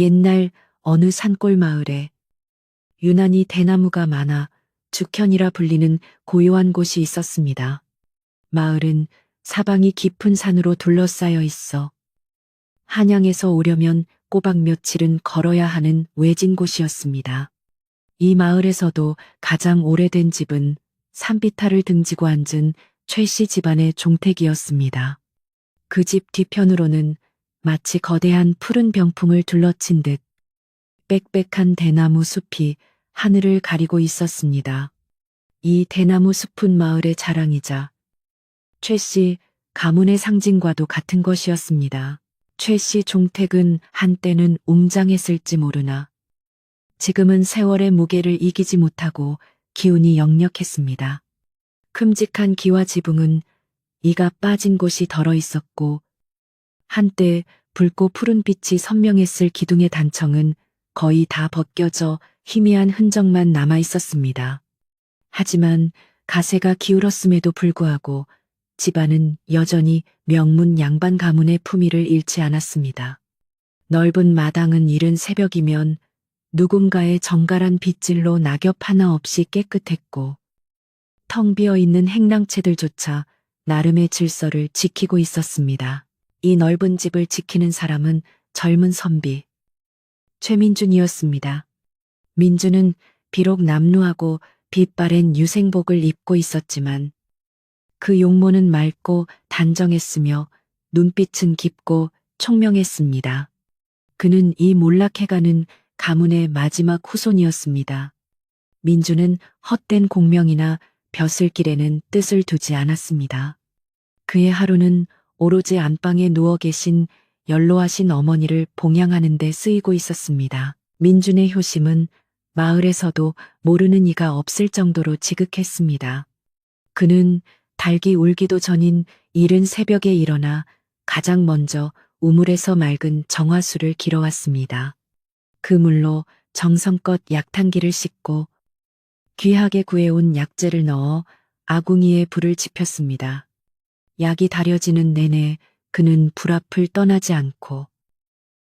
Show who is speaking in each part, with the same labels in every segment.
Speaker 1: 옛날 어느 산골 마을에 유난히 대나무가 많아 죽현이라 불리는 고요한 곳이 있었습니다. 마을은 사방이 깊은 산으로 둘러싸여 있어 한양에서 오려면 꼬박 며칠은 걸어야 하는 외진 곳이었습니다. 이 마을에서도 가장 오래된 집은 산비탈을 등지고 앉은 최 씨 집안의 종택이었습니다. 그 집 뒤편으로는 마치 거대한 푸른 병풍을 둘러친 듯 빽빽한 대나무 숲이 하늘을 가리고 있었습니다. 이 대나무 숲은 마을의 자랑이자 최 씨 가문의 상징과도 같은 것이었습니다. 최 씨 종택은 한때는 웅장했을지 모르나 지금은 세월의 무게를 이기지 못하고 기운이 역력했습니다. 큼직한 기와 지붕은 이가 빠진 곳이 덜어 있었고 한때 붉고 푸른 빛이 선명했을 기둥의 단청은 거의 다 벗겨져 희미한 흔적만 남아 있었습니다. 하지만 가세가 기울었음에도 불구하고 집안은 여전히 명문 양반 가문의 품위를 잃지 않았습니다. 넓은 마당은 이른 새벽이면 누군가의 정갈한 빗질로 낙엽 하나 없이 깨끗했고 텅 비어 있는 행랑채들조차 나름의 질서를 지키고 있었습니다. 이 넓은 집을 지키는 사람은 젊은 선비 최민준이었습니다. 민준은 비록 남루하고 빛바랜 유생복을 입고 있었지만 그 용모는 맑고 단정했으며 눈빛은 깊고 총명했습니다. 그는 이 몰락해가는 가문의 마지막 후손이었습니다. 민준은 헛된 공명이나 벼슬길에는 뜻을 두지 않았습니다. 그의 하루는 오로지 안방에 누워 계신 연로하신 어머니를 봉양하는 데 쓰이고 있었습니다. 민준의 효심은 마을에서도 모르는 이가 없을 정도로 지극했습니다. 그는 닭이 울기도 전인 이른 새벽에 일어나 가장 먼저 우물에서 맑은 정화수를 길어왔습니다. 그 물로 정성껏 약탕기를 씻고 귀하게 구해온 약재를 넣어 아궁이에 불을 지폈습니다. 약이 다려지는 내내 그는 불 앞을 떠나지 않고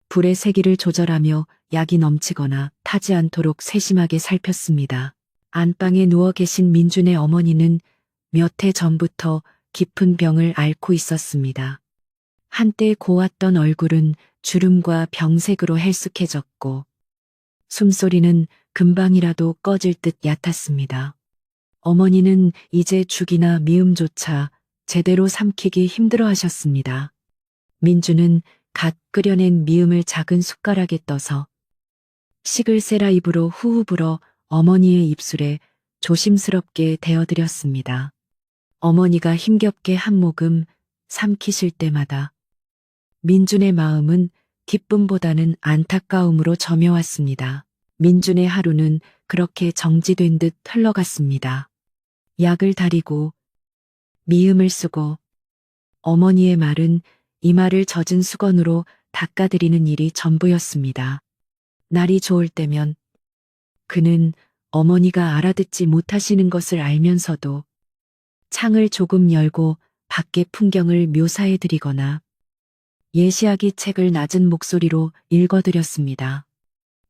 Speaker 1: 불의 세기를 조절하며 약이 넘치거나 타지 않도록 세심하게 살폈습니다. 안방에 누워 계신 민준의 어머니는 몇 해 전부터 깊은 병을 앓고 있었습니다. 한때 고왔던 얼굴은 주름과 병색으로 헬쑥해졌고 숨소리는 금방이라도 꺼질 듯 얕았습니다. 어머니는 이제 죽이나 미음조차 제대로 삼키기 힘들어 하셨습니다. 민주는 갓 끓여낸 미음을 작은 숟가락에 떠서 식을 세라 입으로 후후 불어 어머니의 입술에 조심스럽게 대어드렸습니다. 어머니가 힘겹게 한 모금 삼키실 때마다 민준의 마음은 기쁨보다는 안타까움으로 점여왔습니다. 민준의 하루는 그렇게 정지된 듯 흘러갔습니다. 약을 다리고 미음을 쓰고 어머니의 말은 이마를 젖은 수건으로 닦아드리는 일이 전부였습니다. 날이 좋을 때면 그는 어머니가 알아듣지 못하시는 것을 알면서도 창을 조금 열고 밖의 풍경을 묘사해드리거나 예시하기 책을 낮은 목소리로 읽어드렸습니다.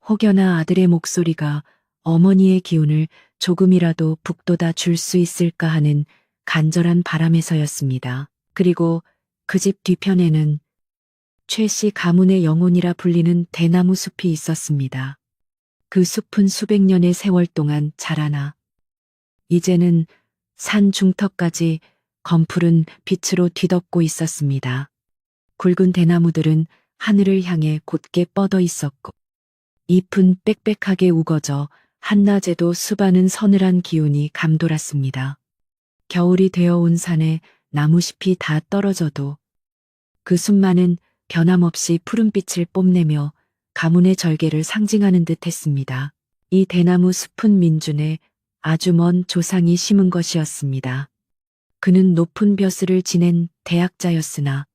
Speaker 1: 혹여나 아들의 목소리가 어머니의 기운을 조금이라도 북돋아 줄 수 있을까 하는 간절한 바람에서였습니다. 그리고 그 집 뒤편에는 최 씨 가문의 영혼이라 불리는 대나무 숲이 있었습니다. 그 숲은 수백 년의 세월 동안 자라나 이제는 산 중턱까지 검푸른 빛으로 뒤덮고 있었습니다. 굵은 대나무들은 하늘을 향해 곧게 뻗어 있었고 잎은 빽빽하게 우거져 한낮에도 수많은 서늘한 기운이 감돌았습니다. 겨울이 되어온 산에 나무잎이 다 떨어져도 그 숲만은 변함없이 푸른빛을 뽐내며 가문의 절개를 상징하는 듯 했습니다. 이 대나무 숲은 민준의 아주 먼 조상이 심은 것이었습니다. 그는 높은 벼슬을 지낸 대학자였으나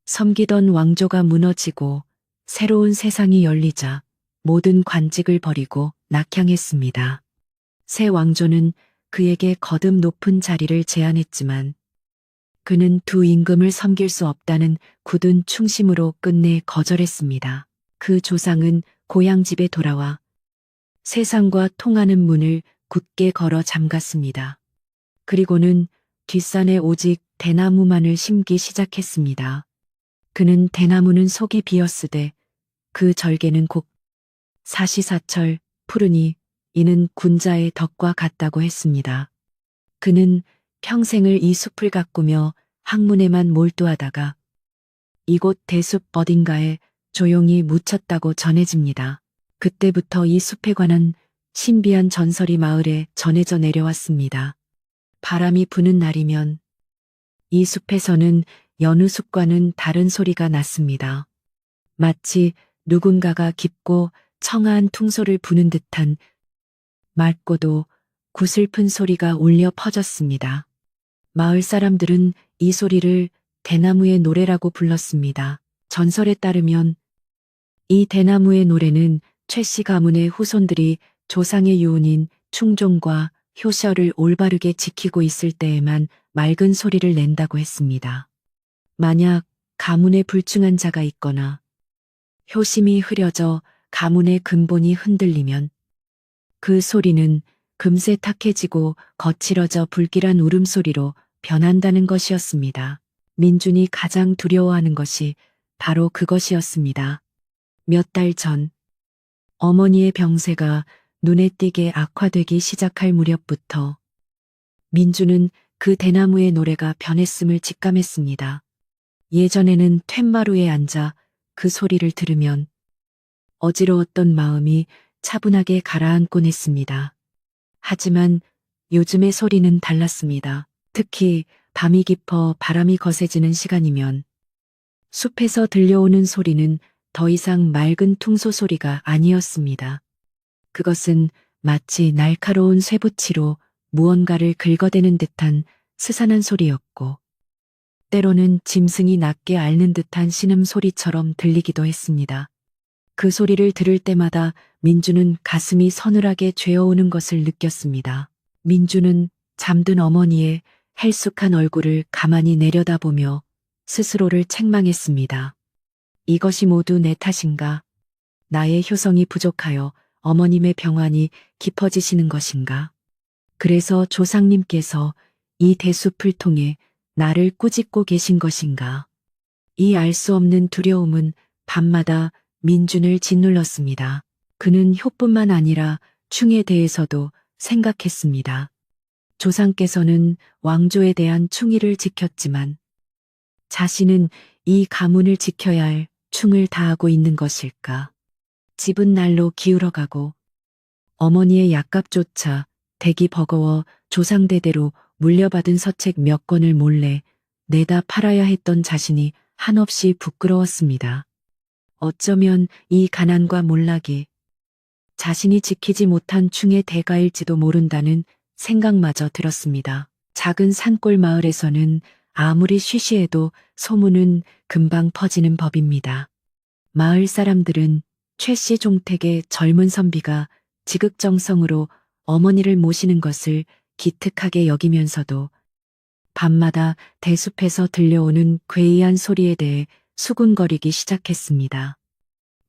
Speaker 1: 섬기던 왕조가 무너지고 새로운 세상이 열리자 모든 관직을 버리고 낙향했습니다. 새 왕조는 그에게 거듭 높은 자리를 제안했지만 그는 두 임금을 섬길 수 없다는 굳은 충심으로 끝내 거절했습니다. 그 조상은 고향집에 돌아와 세상과 통하는 문을 굳게 걸어 잠갔습니다. 그리고는 뒷산에 오직 대나무만을 심기 시작했습니다. 그는 대나무는 속이 비었으되 그 절개는 곡 사시사철 푸르니 이는 군자의 덕과 같다고 했습니다. 그는 평생을 이 숲을 가꾸며 학문에만 몰두하다가 이곳 대숲 어딘가에 조용히 묻혔다고 전해집니다. 그때부터 이 숲에 관한 신비한 전설이 마을에 전해져 내려왔습니다. 바람이 부는 날이면 이 숲에서는 여느 숲과는 다른 소리가 났습니다. 마치 누군가가 깊고 청아한 퉁소를 부는 듯한 맑고도 구슬픈 소리가 울려 퍼졌습니다. 마을 사람들은 이 소리를 대나무의 노래라고 불렀습니다. 전설에 따르면 이 대나무의 노래는 최씨 가문의 후손들이 조상의 유운인 충종과 효셔를 올바르게 지키고 있을 때에만 맑은 소리를 낸다고 했습니다. 만약 가문에 불충한 자가 있거나 효심이 흐려져 가문의 근본이 흔들리면 그 소리는 금세 탁해지고 거칠어져 불길한 울음소리로 변한다는 것이었습니다. 민준이 가장 두려워하는 것이 바로 그것이었습니다. 몇 달 전 어머니의 병세가 눈에 띄게 악화되기 시작할 무렵부터 민주는 그 대나무의 노래가 변했음을 직감했습니다. 예전에는 툇마루에 앉아 그 소리를 들으면 어지러웠던 마음이 차분하게 가라앉곤 했습니다. 하지만 요즘의 소리는 달랐습니다. 특히 밤이 깊어 바람이 거세지는 시간이면 숲에서 들려오는 소리는 더 이상 맑은 퉁소 소리가 아니었습니다. 그것은 마치 날카로운 쇠붙이로 무언가를 긁어대는 듯한 스산한 소리였고, 때로는 짐승이 낮게 앓는 듯한 신음소리처럼 들리기도 했습니다. 그 소리를 들을 때마다 민주는 가슴이 서늘하게 죄어오는 것을 느꼈습니다. 민주는 잠든 어머니의 헬쑥한 얼굴을 가만히 내려다보며 스스로를 책망했습니다. 이것이 모두 내 탓인가? 나의 효성이 부족하여 어머님의 병환이 깊어지시는 것인가? 그래서 조상님께서 이 대숲을 통해 나를 꾸짖고 계신 것인가? 이 알 수 없는 두려움은 밤마다 민준을 짓눌렀습니다. 그는 효뿐만 아니라 충에 대해서도 생각했습니다. 조상께서는 왕조에 대한 충의를 지켰지만 자신은 이 가문을 지켜야 할 충을 다하고 있는 것일까? 집은 날로 기울어가고 어머니의 약값조차 댁이 버거워 조상대대로 물려받은 서책 몇 권을 몰래 내다 팔아야 했던 자신이 한없이 부끄러웠습니다. 어쩌면 이 가난과 몰락이 자신이 지키지 못한 충의 대가일지도 모른다는 생각마저 들었습니다. 작은 산골 마을에서는 아무리 쉬쉬해도 소문은 금방 퍼지는 법입니다. 마을 사람들은 최씨 종택의 젊은 선비가 지극정성으로 어머니를 모시는 것을 기특하게 여기면서도 밤마다 대숲에서 들려오는 괴이한 소리에 대해 수군거리기 시작했습니다.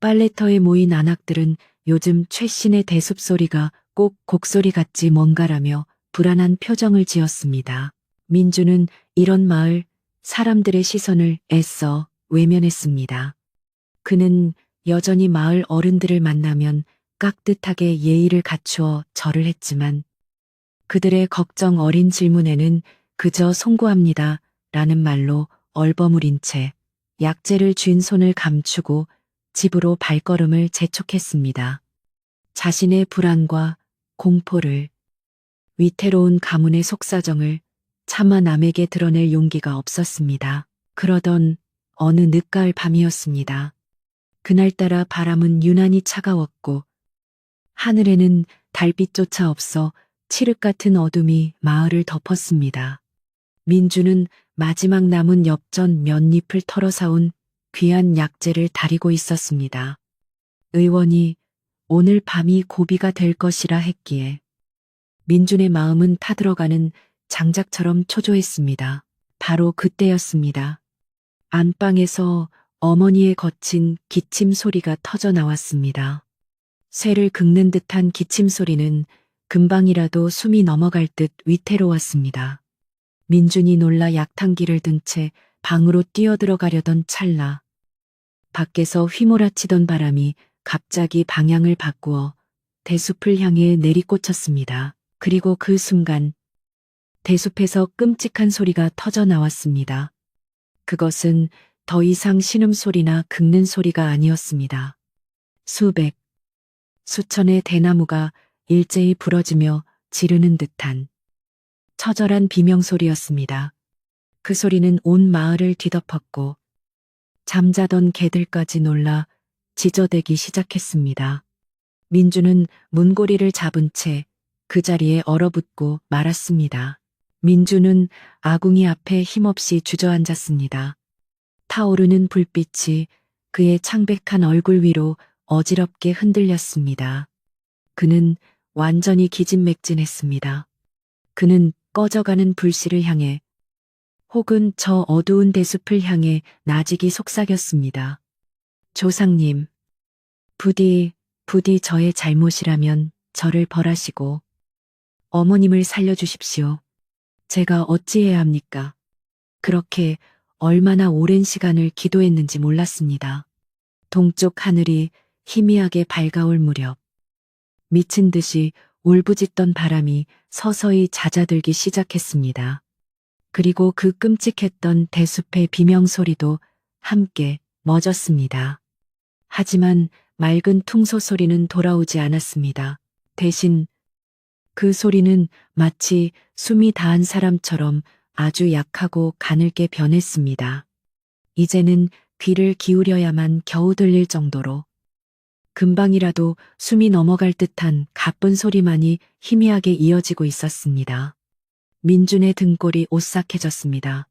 Speaker 1: 빨래터에 모인 안악들은 요즘 최신의 대숲 소리가 꼭 곡소리 같지 뭔가라며 불안한 표정을 지었습니다. 민주는 이런 마을 사람들의 시선을 애써 외면했습니다. 그는 여전히 마을 어른들을 만나면 깍듯하게 예의를 갖추어 절을 했지만 그들의 걱정 어린 질문에는 그저 송구합니다 라는 말로 얼버무린 채 약재를 쥔 손을 감추고 집으로 발걸음을 재촉했습니다. 자신의 불안과 공포를, 위태로운 가문의 속사정을 차마 남에게 드러낼 용기가 없었습니다. 그러던 어느 늦가을 밤이었습니다. 그날따라 바람은 유난히 차가웠고 하늘에는 달빛조차 없어 칠흑 같은 어둠이 마을을 덮었습니다. 민주는 마지막 남은 엽전 몇 잎을 털어 사온 귀한 약재를 다리고 있었습니다. 의원이 오늘 밤이 고비가 될 것이라 했기에 민준의 마음은 타들어가는 장작처럼 초조했습니다. 바로 그때였습니다. 안방에서 어머니의 거친 기침 소리가 터져 나왔습니다. 쇠를 긁는 듯한 기침 소리는 금방이라도 숨이 넘어갈 듯 위태로웠습니다. 민준이 놀라 약탕기를 든 채 방으로 뛰어들어가려던 찰나 밖에서 휘몰아치던 바람이 갑자기 방향을 바꾸어 대숲을 향해 내리꽂혔습니다. 그리고 그 순간 대숲에서 끔찍한 소리가 터져 나왔습니다. 그것은 더 이상 신음소리나 긁는 소리가 아니었습니다. 수백, 수천의 대나무가 일제히 부러지며 지르는 듯한 처절한 비명소리였습니다. 그 소리는 온 마을을 뒤덮었고 잠자던 개들까지 놀라 지저대기 시작했습니다. 민주는 문고리를 잡은 채 그 자리에 얼어붙고 말았습니다. 민주는 아궁이 앞에 힘없이 주저앉았습니다. 타오르는 불빛이 그의 창백한 얼굴 위로 어지럽게 흔들렸습니다. 그는 완전히 기진맥진했습니다. 그는 꺼져가는 불씨를 향해 혹은 저 어두운 대숲을 향해 나직이 속삭였습니다. 조상님, 부디 저의 잘못이라면 저를 벌하시고 어머님을 살려주십시오. 제가 어찌해야 합니까? 그렇게 얼마나 오랜 시간을 기도했는지 몰랐습니다. 동쪽 하늘이 희미하게 밝아올 무렵 미친 듯이 울부짖던 바람이 서서히 잦아들기 시작했습니다. 그리고 그 끔찍했던 대숲의 비명소리도 함께 멎었습니다. 하지만 맑은 퉁소 소리는 돌아오지 않았습니다. 대신 그 소리는 마치 숨이 다한 사람처럼 아주 약하고 가늘게 변했습니다. 이제는 귀를 기울여야만 겨우 들릴 정도로 금방이라도 숨이 넘어갈 듯한 가쁜 소리만이 희미하게 이어지고 있었습니다. 민준의 등골이 오싹해졌습니다.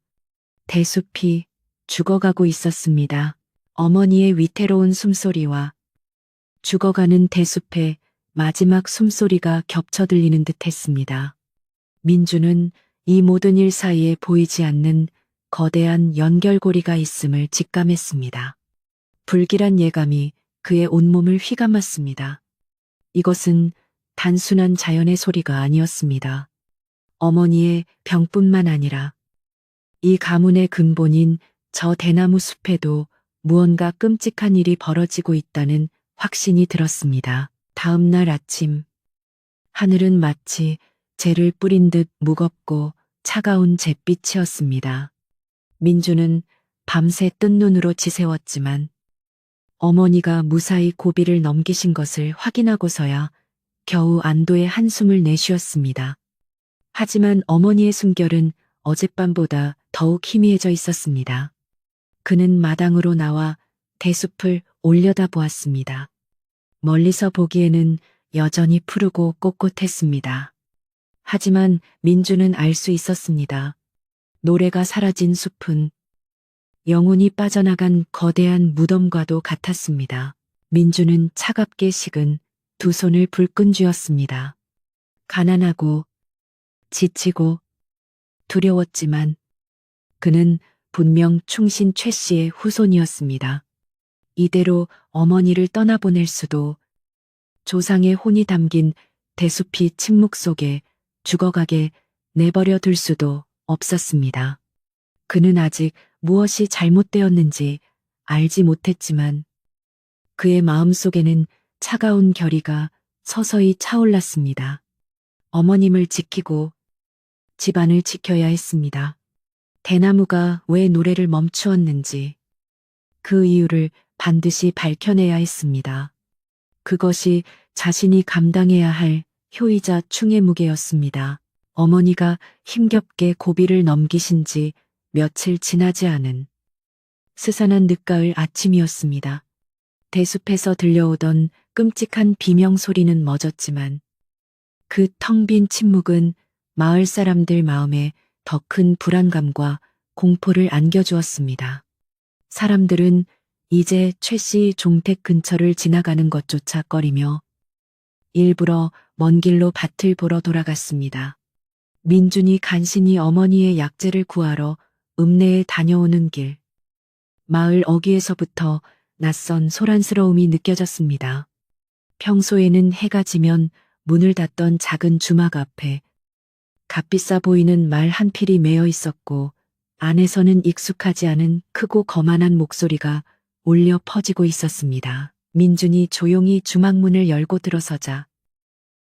Speaker 1: 대숲이 죽어가고 있었습니다. 어머니의 위태로운 숨소리와 죽어가는 대숲의 마지막 숨소리가 겹쳐 들리는 듯 했습니다. 민주는 이 모든 일 사이에 보이지 않는 거대한 연결고리가 있음을 직감했습니다. 불길한 예감이 그의 온몸을 휘감았습니다. 이것은 단순한 자연의 소리가 아니었습니다. 어머니의 병뿐만 아니라 이 가문의 근본인 저 대나무 숲에도 무언가 끔찍한 일이 벌어지고 있다는 확신이 들었습니다. 다음 날 아침, 하늘은 마치 재를 뿌린 듯 무겁고 차가운 잿빛이었습니다. 민주는 밤새 뜬 눈으로 지새웠지만 어머니가 무사히 고비를 넘기신 것을 확인하고서야 겨우 안도의 한숨을 내쉬었습니다. 하지만 어머니의 숨결은 어젯밤보다 더욱 희미해져 있었습니다. 그는 마당으로 나와 대숲을 올려다보았습니다. 멀리서 보기에는 여전히 푸르고 꼿꼿했습니다. 하지만 민주는 알 수 있었습니다. 노래가 사라진 숲은 영혼이 빠져나간 거대한 무덤과도 같았습니다. 민주는 차갑게 식은 두 손을 불끈 쥐었습니다. 가난하고 지치고 두려웠지만 그는 분명 충신 최 씨의 후손이었습니다. 이대로 어머니를 떠나보낼 수도 조상의 혼이 담긴 대숲이 침묵 속에 죽어가게 내버려 둘 수도 없었습니다. 그는 아직 무엇이 잘못되었는지 알지 못했지만 그의 마음속에는 차가운 결의가 서서히 차올랐습니다. 어머님을 지키고 집안을 지켜야 했습니다. 대나무가 왜 노래를 멈추었는지 그 이유를 반드시 밝혀내야 했습니다. 그것이 자신이 감당해야 할 효이자 충의 무게였습니다. 어머니가 힘겹게 고비를 넘기신 지 며칠 지나지 않은 스산한 늦가을 아침이었습니다. 대숲에서 들려오던 끔찍한 비명 소리는 멎었지만 그 텅 빈 침묵은 마을 사람들 마음에 더 큰 불안감과 공포를 안겨주었습니다. 사람들은 이제 최 씨 종택 근처를 지나가는 것조차 꺼리며 일부러 먼 길로 밭을 보러 돌아갔습니다. 민준이 간신히 어머니의 약재를 구하러 읍내에 다녀오는 길, 마을 어귀에서부터 낯선 소란스러움이 느껴졌습니다. 평소에는 해가 지면 문을 닫던 작은 주막 앞에 값비싸 보이는 말 한 필이 매여 있었고 안에서는 익숙하지 않은 크고 거만한 목소리가 울려 퍼지고 있었습니다. 민준이 조용히 주막문을 열고 들어서자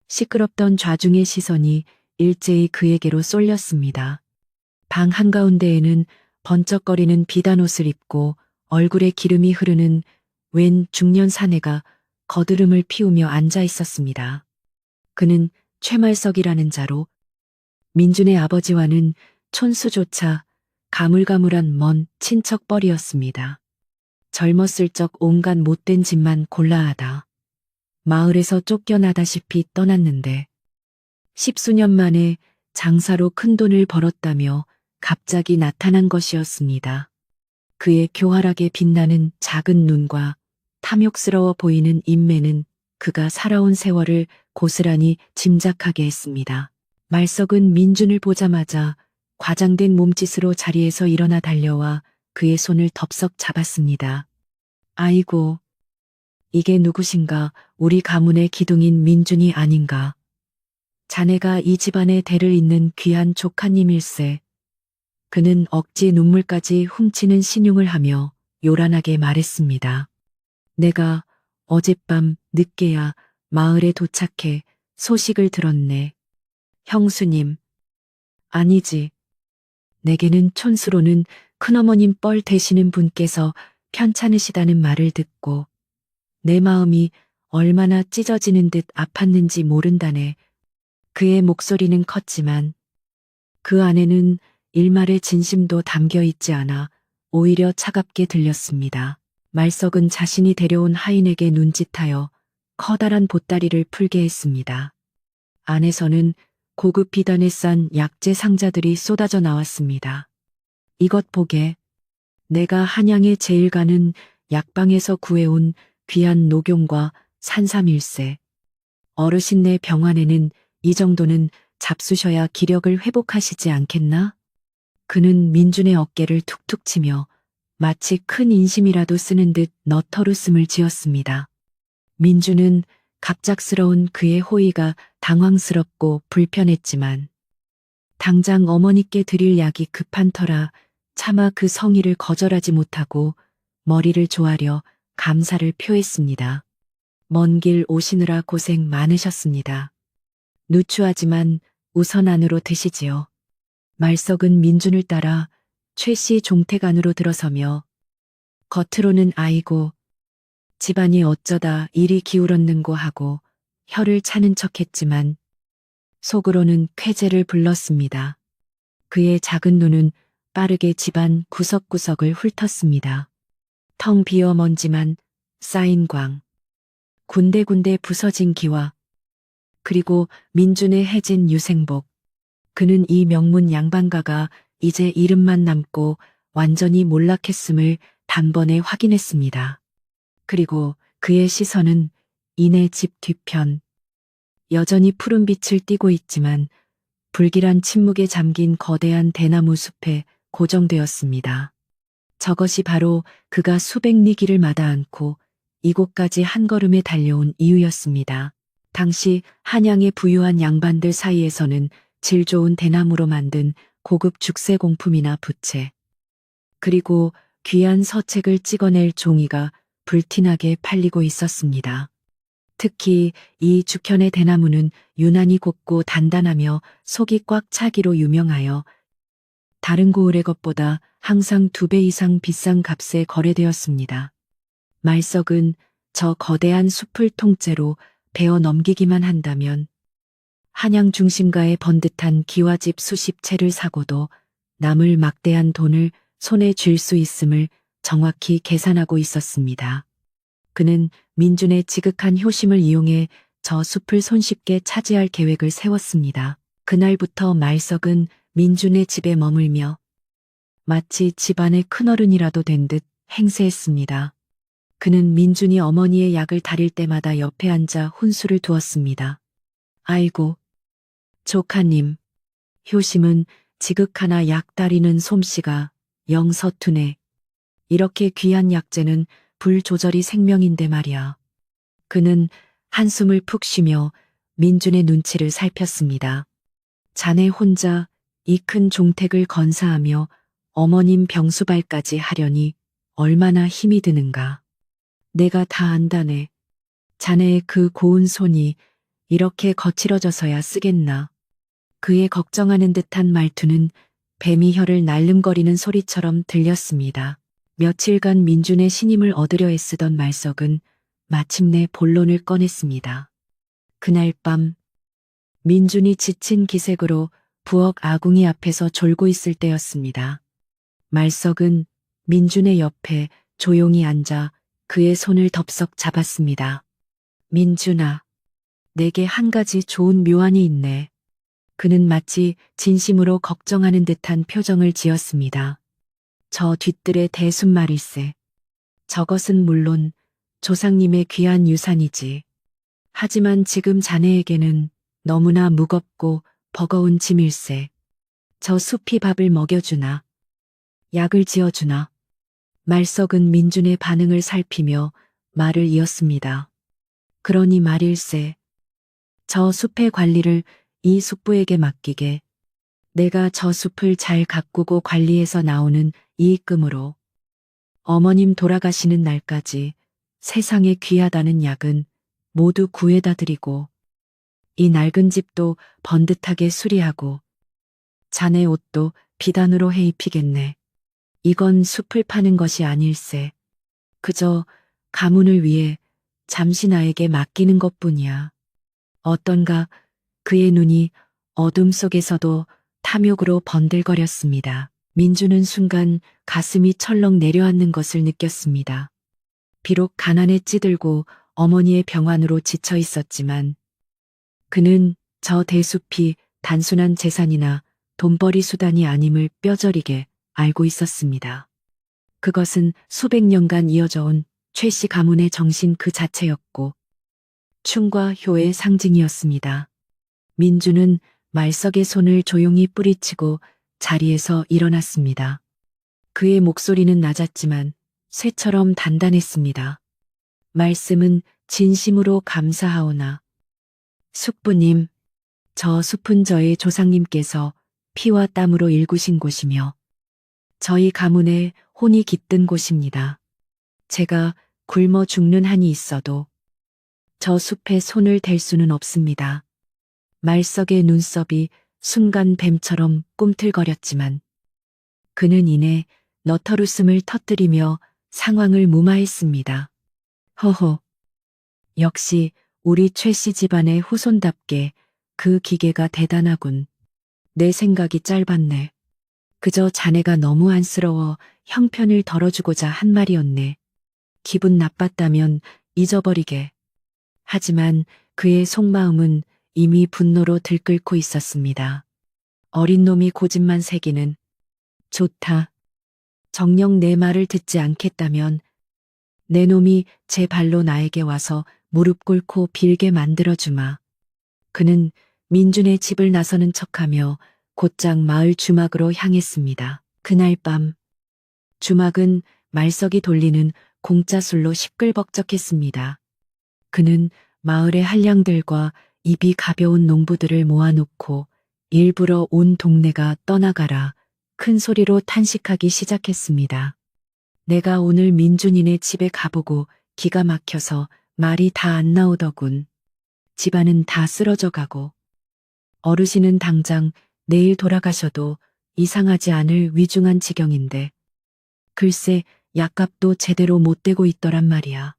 Speaker 1: 시끄럽던 좌중의 시선이 일제히 그에게로 쏠렸습니다. 방 한가운데에는 번쩍거리는 비단옷을 입고 얼굴에 기름이 흐르는 웬 중년 사내가 거드름을 피우며 앉아 있었습니다. 그는 최말석이라는 자로 민준의 아버지와는 촌수조차 가물가물한 먼 친척뻘이었습니다. 젊었을 적 온갖 못된 짓만 골라하다 마을에서 쫓겨나다시피 떠났는데 10수년 만에 장사로 큰돈을 벌었다며 갑자기 나타난 것이었습니다. 그의 교활하게 빛나는 작은 눈과 탐욕스러워 보이는 인매는 그가 살아온 세월을 고스란히 짐작하게 했습니다. 말석은 민준을 보자마자 과장된 몸짓으로 자리에서 일어나 달려와 그의 손을 덥석 잡았습니다. 아이고, 이게 누구신가? 우리 가문의 기둥인 민준이 아닌가? 자네가 이 집안의 대를 잇는 귀한 조카님일세. 그는 억지 눈물까지 훔치는 신용을 하며 요란하게 말했습니다. 내가 어젯밤 늦게야 마을에 도착해 소식을 들었네. 형수님. 아니지. 내게는 촌수로는 큰어머님 뻘 되시는 분께서 편찮으시다는 말을 듣고 내 마음이 얼마나 찢어지는 듯 아팠는지 모른다네. 그의 목소리는 컸지만 그 안에는 일말의 진심도 담겨 있지 않아 오히려 차갑게 들렸습니다. 말석은 자신이 데려온 하인에게 눈짓하여 커다란 보따리를 풀게 했습니다. 안에서는 고급 비단에 싼 약재 상자들이 쏟아져 나왔습니다. 이것 보게. 내가 한양에 제일 가는 약방에서 구해온 귀한 녹용과 산삼일세. 어르신네 병환에는 이 정도는 잡수셔야 기력을 회복하시지 않겠나? 그는 민준의 어깨를 툭툭 치며 마치 큰 인심이라도 쓰는 듯 너털웃음을 지었습니다. 민준은 갑작스러운 그의 호의가 당황스럽고 불편했지만 당장 어머니께 드릴 약이 급한 터라 차마 그 성의를 거절하지 못하고 머리를 조아려 감사를 표했습니다. 먼 길 오시느라 고생 많으셨습니다. 누추하지만 우선 안으로 드시지요. 말석은 민준을 따라 최씨 종택 안으로 들어서며 겉으로는 아이고 집안이 어쩌다 이리 기울었는고 하고 혀를 차는 척했지만 속으로는 쾌재를 불렀습니다. 그의 작은 눈은 빠르게 집안 구석구석을 훑었습니다. 텅 비어 먼지만 쌓인 광, 군데군데 부서진 기와 그리고 민준의 해진 유생복. 그는 이 명문 양반가가 이제 이름만 남고 완전히 몰락했음을 단번에 확인했습니다. 그리고 그의 시선은 이내 집 뒤편, 여전히 푸른 빛을 띠고 있지만 불길한 침묵에 잠긴 거대한 대나무 숲에 고정되었습니다. 저것이 바로 그가 수백 리 길을 마다 않고 이곳까지 한 걸음에 달려온 이유였습니다. 당시 한양의 부유한 양반들 사이에서는 질 좋은 대나무로 만든 고급 죽세공품이나 부채, 그리고 귀한 서책을 찍어낼 종이가 불티나게 팔리고 있었습니다. 특히 이 죽현의 대나무는 유난히 곱고 단단하며 속이 꽉 차기로 유명하여 다른 고을의 것보다 항상 2배 이상 비싼 값에 거래되었습니다. 말석은 저 거대한 숲을 통째로 베어 넘기기만 한다면 한양 중심가에 번듯한 기와집 수십 채를 사고도 남을 막대한 돈을 손에 쥘 수 있음을 정확히 계산하고 있었습니다. 그는 민준의 지극한 효심을 이용해 저 숲을 손쉽게 차지할 계획을 세웠습니다. 그날부터 말석은 민준의 집에 머물며 마치 집안의 큰어른이라도 된 듯 행세했습니다. 그는 민준이 어머니의 약을 다릴 때마다 옆에 앉아 훈수를 두었습니다. 아이고, 조카님, 효심은 지극하나 약 다리는 솜씨가 영 서투네. 이렇게 귀한 약재는 불 조절이 생명인데 말이야. 그는 한숨을 푹 쉬며 민준의 눈치를 살폈습니다. 자네 혼자 이 큰 종택을 건사하며 어머님 병수발까지 하려니 얼마나 힘이 드는가. 내가 다 안다네. 자네의 그 고운 손이 이렇게 거칠어져서야 쓰겠나. 그의 걱정하는 듯한 말투는 뱀이 혀를 날름거리는 소리처럼 들렸습니다. 며칠간 민준의 신임을 얻으려 애쓰던 말석은 마침내 본론을 꺼냈습니다. 그날 밤 민준이 지친 기색으로 부엌 아궁이 앞에서 졸고 있을 때였습니다. 말석은 민준의 옆에 조용히 앉아 그의 손을 덥석 잡았습니다. 민준아, 내게 한 가지 좋은 묘안이 있네. 그는 마치 진심으로 걱정하는 듯한 표정을 지었습니다. 저 뒤뜰의 대순말일세. 저것은 물론 조상님의 귀한 유산이지. 하지만 지금 자네에게는 너무나 무겁고 버거운 짐일세. 저 숲이 밥을 먹여주나, 약을 지어주나. 말석은 민준의 반응을 살피며 말을 이었습니다. 그러니 말일세. 저 숲의 관리를 이 숙부에게 맡기게. 내가 저 숲을 잘 가꾸고 관리해서 나오는 이익금으로 어머님 돌아가시는 날까지 세상에 귀하다는 약은 모두 구해다 드리고 이 낡은 집도 번듯하게 수리하고 자네 옷도 비단으로 해 입히겠네. 이건 숲을 파는 것이 아닐세. 그저 가문을 위해 잠시 나에게 맡기는 것뿐이야. 어떤가 그의 눈이 어둠 속에서도 탐욕으로 번들거렸습니다. 민주는 순간 가슴이 철렁 내려앉는 것을 느꼈습니다. 비록 가난에 찌들고 어머니의 병환으로 지쳐 있었지만 그는 저 대숲이 단순한 재산이나 돈벌이 수단이 아님을 뼈저리게 알고 있었습니다. 그것은 수백 년간 이어져 온 최 씨 가문의 정신 그 자체였고 충과 효의 상징이었습니다. 민주는 말석의 손을 조용히 뿌리치고 자리에서 일어났습니다. 그의 목소리는 낮았지만 쇠처럼 단단했습니다. 말씀은 진심으로 감사하오나 숙부님, 저 숲은 저의 조상님께서 피와 땀으로 일구신 곳이며 저희 가문의 혼이 깃든 곳입니다. 제가 굶어 죽는 한이 있어도 저 숲에 손을 댈 수는 없습니다. 말석의 눈썹이 순간 뱀처럼 꿈틀거렸지만 그는 이내 너털웃음을 터뜨리며 상황을 무마했습니다. 허허, 역시 우리 최 씨 집안의 후손답게 그 기계가 대단하군. 내 생각이 짧았네. 그저 자네가 너무 안쓰러워 형편을 덜어주고자 한 말이었네. 기분 나빴다면 잊어버리게. 하지만 그의 속마음은 이미 분노로 들끓고 있었습니다. 어린 놈이 고집만 새기는 좋다. 정녕 내 말을 듣지 않겠다면 내 놈이 제 발로 나에게 와서 무릎 꿇고 빌게 만들어주마. 그는 민준의 집을 나서는 척하며 곧장 마을 주막으로 향했습니다. 그날 밤 주막은 말석이 돌리는 공짜술로 시끌벅적했습니다. 그는 마을의 한량들과 입이 가벼운 농부들을 모아놓고 일부러 온 동네가 떠나가라 큰 소리로 탄식하기 시작했습니다. 내가 오늘 민준이네 집에 가보고 기가 막혀서 말이 다 안 나오더군. 집안은 다 쓰러져 가고 어르신은 당장 내일 돌아가셔도 이상하지 않을 위중한 지경인데 글쎄 약값도 제대로 못 대고 있더란 말이야.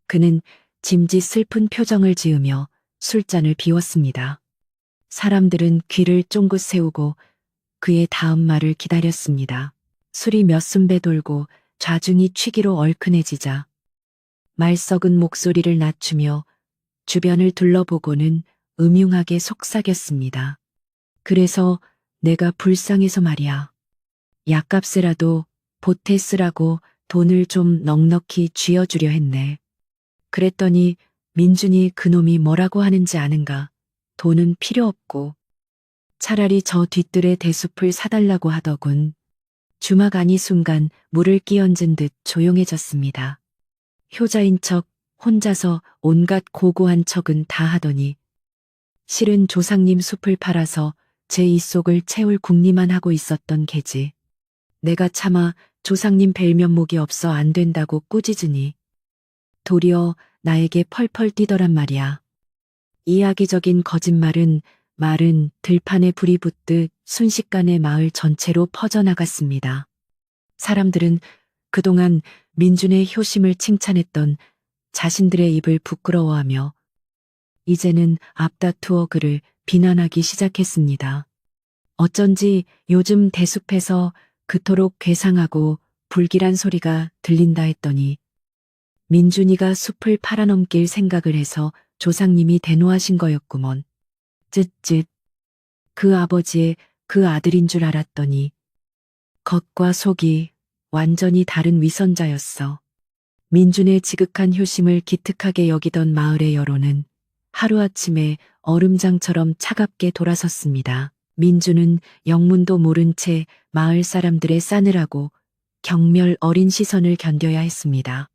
Speaker 1: 그는 짐짓 슬픈 표정을 지으며 술잔을 비웠습니다. 사람들은 귀를 쫑긋 세우고 그의 다음 말을 기다렸습니다. 술이 몇 순배 돌고 좌중이 취기로 얼큰해지자 말석은 목소리를 낮추며 주변을 둘러보고는 음흉하게 속삭였습니다. 그래서 내가 불쌍해서 말이야. 약값에라도 보태 쓰라고 돈을 좀 넉넉히 쥐어주려 했네. 그랬더니 민준이 그놈이 뭐라고 하는지 아는가. 돈은 필요 없고 차라리 저 뒤뜰의 대숲을 사달라고 하더군. 주막 안이 순간 물을 끼얹은 듯 조용해졌습니다. 효자인 척, 혼자서 온갖 고고한 척은 다 하더니 실은 조상님 숲을 팔아서 제 입속을 채울 궁리만 하고 있었던 게지. 내가 차마 조상님 뵐 면목이 없어 안 된다고 꾸짖으니 도리어 나에게 펄펄 뛰더란 말이야. 이야기적인 거짓말은 말은 들판에 불이 붙듯 순식간에 마을 전체로 퍼져나갔습니다. 사람들은 그동안 민준의 효심을 칭찬했던 자신들의 입을 부끄러워하며 이제는 앞다투어 그를 비난하기 시작했습니다. 어쩐지 요즘 대숲에서 그토록 괴상하고 불길한 소리가 들린다 했더니 민준이가 숲을 팔아넘길 생각을 해서 조상님이 대노하신 거였구먼. 쯧쯧. 그 아버지의 그 아들인 줄 알았더니 겉과 속이 완전히 다른 위선자였어. 민준의 지극한 효심을 기특하게 여기던 마을의 여론은 하루아침에 얼음장처럼 차갑게 돌아섰습니다. 민준은 영문도 모른 채 마을 사람들의 싸늘하고 경멸 어린 시선을 견뎌야 했습니다.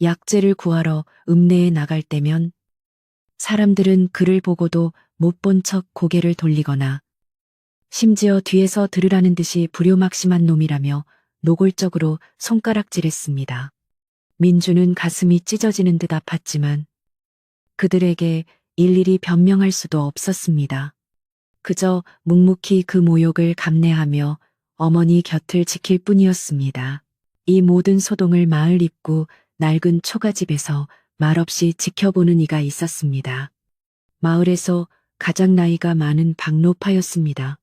Speaker 1: 약재를 구하러 읍내에 나갈 때면 사람들은 그를 보고도 못 본 척 고개를 돌리거나 심지어 뒤에서 들으라는 듯이 불효막심한 놈이라며 노골적으로 손가락질했습니다. 민주는 가슴이 찢어지는 듯 아팠지만 그들에게 일일이 변명할 수도 없었습니다. 그저 묵묵히 그 모욕을 감내하며 어머니 곁을 지킬 뿐이었습니다. 이 모든 소동을 마을 입구 낡은 초가집에서 말없이 지켜보는 이가 있었습니다. 마을에서 가장 나이가 많은 박노파였습니다.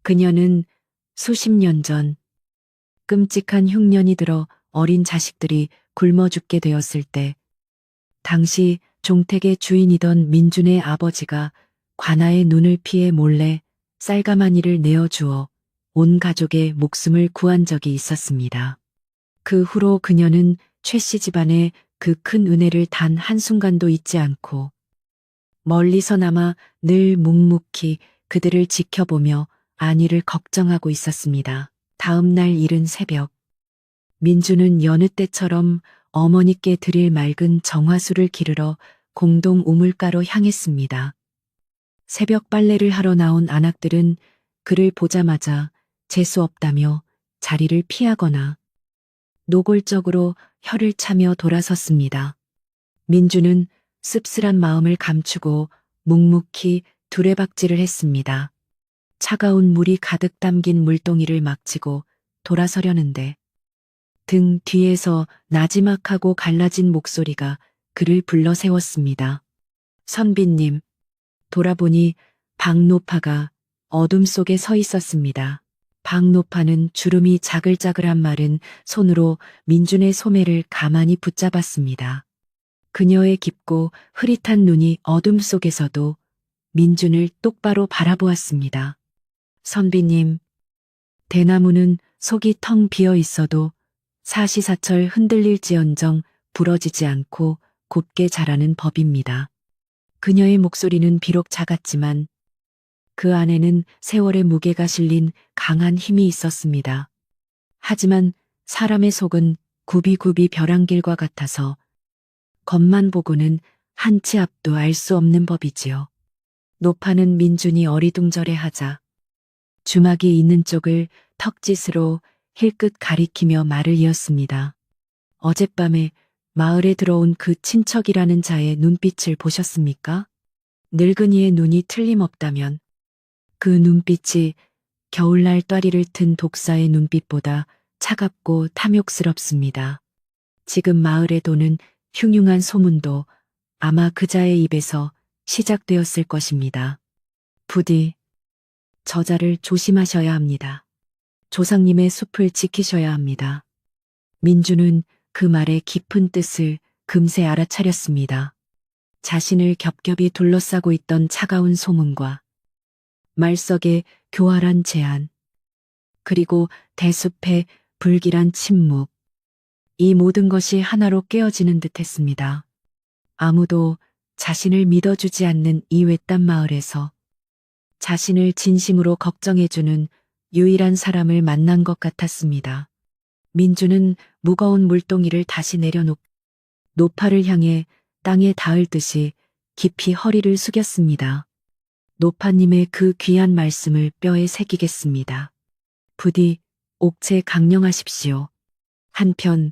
Speaker 1: 그녀는 수십 년 전 끔찍한 흉년이 들어 어린 자식들이 굶어 죽게 되었을 때 당시 종택의 주인이던 민준의 아버지가 관아의 눈을 피해 몰래 쌀가마니를 내어주어 온 가족의 목숨을 구한 적이 있었습니다. 그 후로 그녀는 최 씨 집안의 그 큰 은혜를 단 한순간도 잊지 않고 멀리서나마 늘 묵묵히 그들을 지켜보며 안위를 걱정하고 있었습니다. 다음 날 이른 새벽, 민주는 여느 때처럼 어머니께 드릴 맑은 정화수를 기르러 공동 우물가로 향했습니다. 새벽 빨래를 하러 나온 아낙들은 그를 보자마자 재수 없다며 자리를 피하거나 노골적으로 혀를 차며 돌아섰습니다. 민주는 씁쓸한 마음을 감추고 묵묵히 두레박질을 했습니다. 차가운 물이 가득 담긴 물동이를 막치고 돌아서려는데 등 뒤에서 나지막하고 갈라진 목소리가 그를 불러 세웠습니다. 선비님. 돌아보니 박노파가 어둠 속에 서 있었습니다. 박노파는 주름이 자글자글한 마른 손으로 민준의 소매를 가만히 붙잡았습니다. 그녀의 깊고 흐릿한 눈이 어둠 속에서도 민준을 똑바로 바라보았습니다. 선비님, 대나무는 속이 텅 비어 있어도 사시사철 흔들릴지언정 부러지지 않고 곱게 자라는 법입니다. 그녀의 목소리는 비록 작았지만 그 안에는 세월의 무게가 실린 강한 힘이 있었습니다. 하지만 사람의 속은 굽이굽이 벼랑길과 같아서 겉만 보고는 한 치 앞도 알 수 없는 법이지요. 노파는 민준이 어리둥절해하자 주막이 있는 쪽을 턱짓으로 힐끗 가리키며 말을 이었습니다. 어젯밤에 마을에 들어온 그 친척이라는 자의 눈빛을 보셨습니까? 늙은이의 눈이 틀림없다면 그 눈빛이 겨울날 또아리를 튼 독사의 눈빛보다 차갑고 탐욕스럽습니다. 지금 마을에 도는 흉흉한 소문도 아마 그자의 입에서 시작되었을 것입니다. 부디 저자를 조심하셔야 합니다. 조상님의 숲을 지키셔야 합니다. 민주는 그 말의 깊은 뜻을 금세 알아차렸습니다. 자신을 겹겹이 둘러싸고 있던 차가운 소문과 말석의 교활한 제안, 그리고 대숲의 불길한 침묵, 이 모든 것이 하나로 깨어지는 듯했습니다. 아무도 자신을 믿어주지 않는 이 외딴 마을에서 자신을 진심으로 걱정해주는 유일한 사람을 만난 것 같았습니다. 민주는 무거운 물동이를 다시 내려놓고 노파를 향해 땅에 닿을 듯이 깊이 허리를 숙였습니다. 노파님의 그 귀한 말씀을 뼈에 새기겠습니다. 부디 옥체 강령하십시오. 한편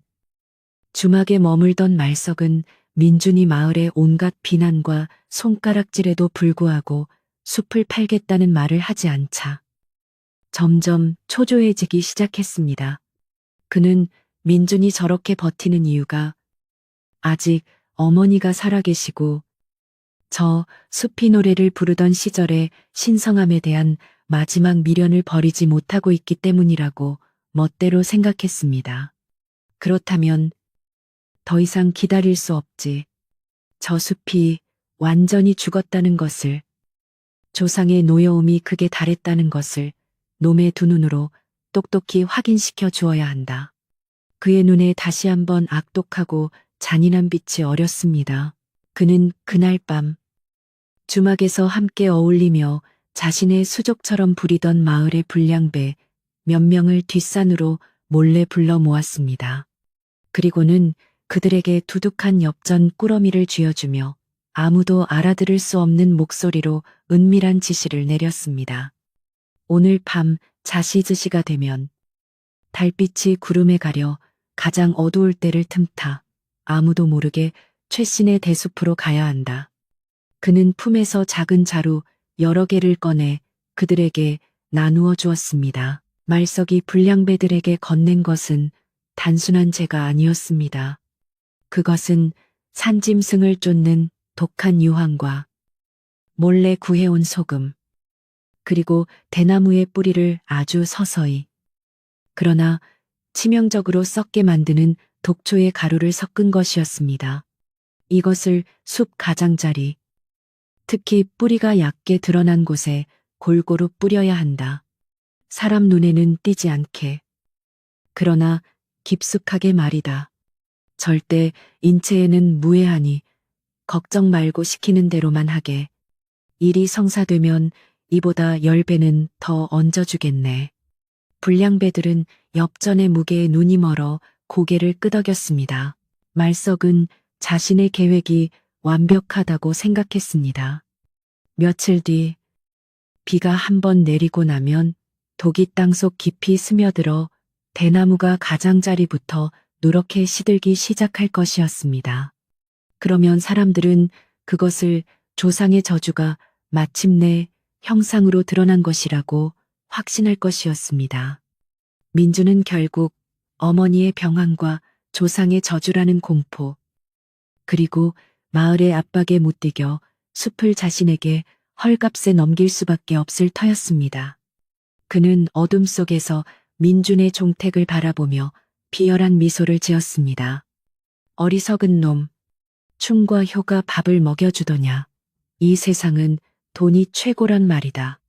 Speaker 1: 주막에 머물던 말석은 민준이 마을의 온갖 비난과 손가락질에도 불구하고 숲을 팔겠다는 말을 하지 않자 점점 초조해지기 시작했습니다. 그는 민준이 저렇게 버티는 이유가 아직 어머니가 살아계시고 저 숲이 노래를 부르던 시절의 신성함에 대한 마지막 미련을 버리지 못하고 있기 때문이라고 멋대로 생각했습니다. 그렇다면 더 이상 기다릴 수 없지. 저 숲이 완전히 죽었다는 것을, 조상의 노여움이 극에 달했다는 것을 놈의 두 눈으로 똑똑히 확인시켜 주어야 한다. 그의 눈에 다시 한번 악독하고 잔인한 빛이 어렸습니다. 그는 그날 밤 주막에서 함께 어울리며 자신의 수족처럼 부리던 마을의 불량배 몇 명을 뒷산으로 몰래 불러 모았습니다. 그리고는 그들에게 두둑한 엽전 꾸러미를 쥐어주며 아무도 알아들을 수 없는 목소리로 은밀한 지시를 내렸습니다. 오늘 밤 자시즈시가 되면 달빛이 구름에 가려 가장 어두울 때를 틈타 아무도 모르게 최신의 대숲으로 가야 한다. 그는 품에서 작은 자루 여러 개를 꺼내 그들에게 나누어 주었습니다. 말석이 불량배들에게 건넨 것은 단순한 죄가 아니었습니다. 그것은 산짐승을 쫓는 독한 유황과 몰래 구해온 소금, 그리고 대나무의 뿌리를 아주 서서히, 그러나 치명적으로 썩게 만드는 독초의 가루를 섞은 것이었습니다. 이것을 숲 가장자리, 특히 뿌리가 얕게 드러난 곳에 골고루 뿌려야 한다. 사람 눈에는 띄지 않게. 그러나 깊숙하게 말이다. 절대 인체에는 무해하니 걱정 말고 시키는 대로만 하게. 일이 성사되면 이보다 10배는 더 얹어주겠네. 불량배들은 엽전의 무게에 눈이 멀어 고개를 끄덕였습니다. 말석은 자신의 계획이 완벽하다고 생각했습니다. 며칠 뒤 비가 한 번 내리고 나면 독이 땅속 깊이 스며들어 대나무가 가장자리부터 누렇게 시들기 시작할 것이었습니다. 그러면 사람들은 그것을 조상의 저주가 마침내 형상으로 드러난 것이라고 확신할 것이었습니다. 민주는 결국 어머니의 병환과 조상의 저주라는 공포, 그리고 마을의 압박에 못디겨 숲을 자신에게 헐값에 넘길 수밖에 없을 터였습니다. 그는 어둠 속에서 민준의 종택을 바라보며 비열한 미소를 지었습니다. 어리석은 놈, 충과 효가 밥을 먹여주더냐. 이 세상은 돈이 최고란 말이다.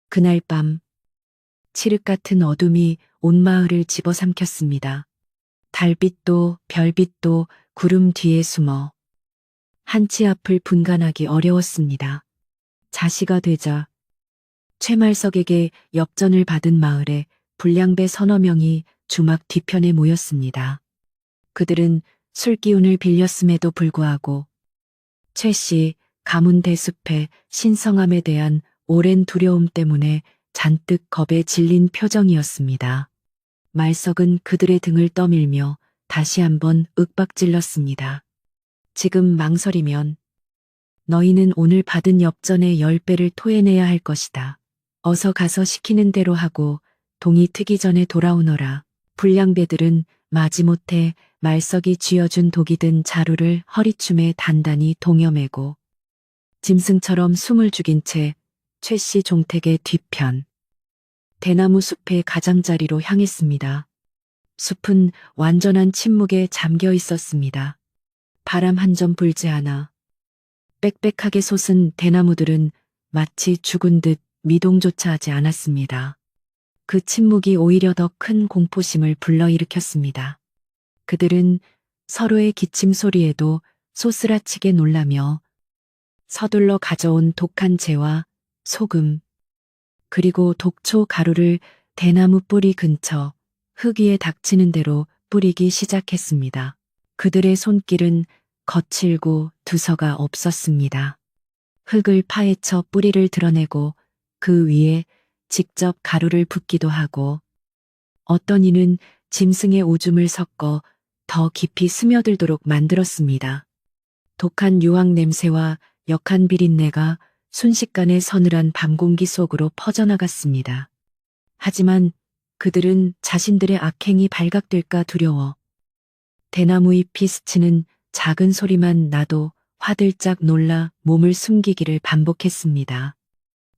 Speaker 1: 그날 밤 칠흑 같은 어둠이 온 마을을 집어삼켰습니다. 달빛도 별빛도 구름 뒤에 숨어 한치 앞을 분간하기 어려웠습니다. 자시가 되자 최말석에게 엽전을 받은 마을에 불량배 서너 명이 주막 뒤편에 모였습니다. 그들은 술기운을 빌렸음에도 불구하고 최씨 가문 대숲의 신성함에 대한 오랜 두려움 때문에 잔뜩 겁에 질린 표정이었습니다. 말석은 그들의 등을 떠밀며 다시 한번 윽박질렀습니다. 지금 망설이면 너희는 오늘 받은 엽전의 10배를 토해내야 할 것이다. 어서 가서 시키는 대로 하고 동이 트기 전에 돌아오너라. 불량배들은 마지못해 말석이 쥐어준 독이 든 자루를 허리춤에 단단히 동여매고 짐승처럼 숨을 죽인 채 최씨 종택의 뒤편 대나무 숲의 가장자리로 향했습니다. 숲은 완전한 침묵에 잠겨 있었습니다. 바람 한 점 불지 않아 빽빽하게 솟은 대나무들은 마치 죽은 듯 미동조차 하지 않았습니다. 그 침묵이 오히려 더 큰 공포심을 불러일으켰습니다. 그들은 서로의 기침 소리에도 소스라치게 놀라며 서둘러 가져온 독한 재와 소금, 그리고 독초 가루를 대나무 뿌리 근처 흙 위에 닥치는 대로 뿌리기 시작했습니다. 그들의 손길은 거칠고 두서가 없었습니다. 흙을 파헤쳐 뿌리를 드러내고 그 위에 직접 가루를 붓기도 하고 어떤 이는 짐승의 오줌을 섞어 더 깊이 스며들도록 만들었습니다. 독한 유황 냄새와 역한 비린내가 순식간에 서늘한 밤 공기 속으로 퍼져나갔습니다. 하지만 그들은 자신들의 악행이 발각될까 두려워 대나무 잎이 스치는 작은 소리만 나도 화들짝 놀라 몸을 숨기기를 반복했습니다.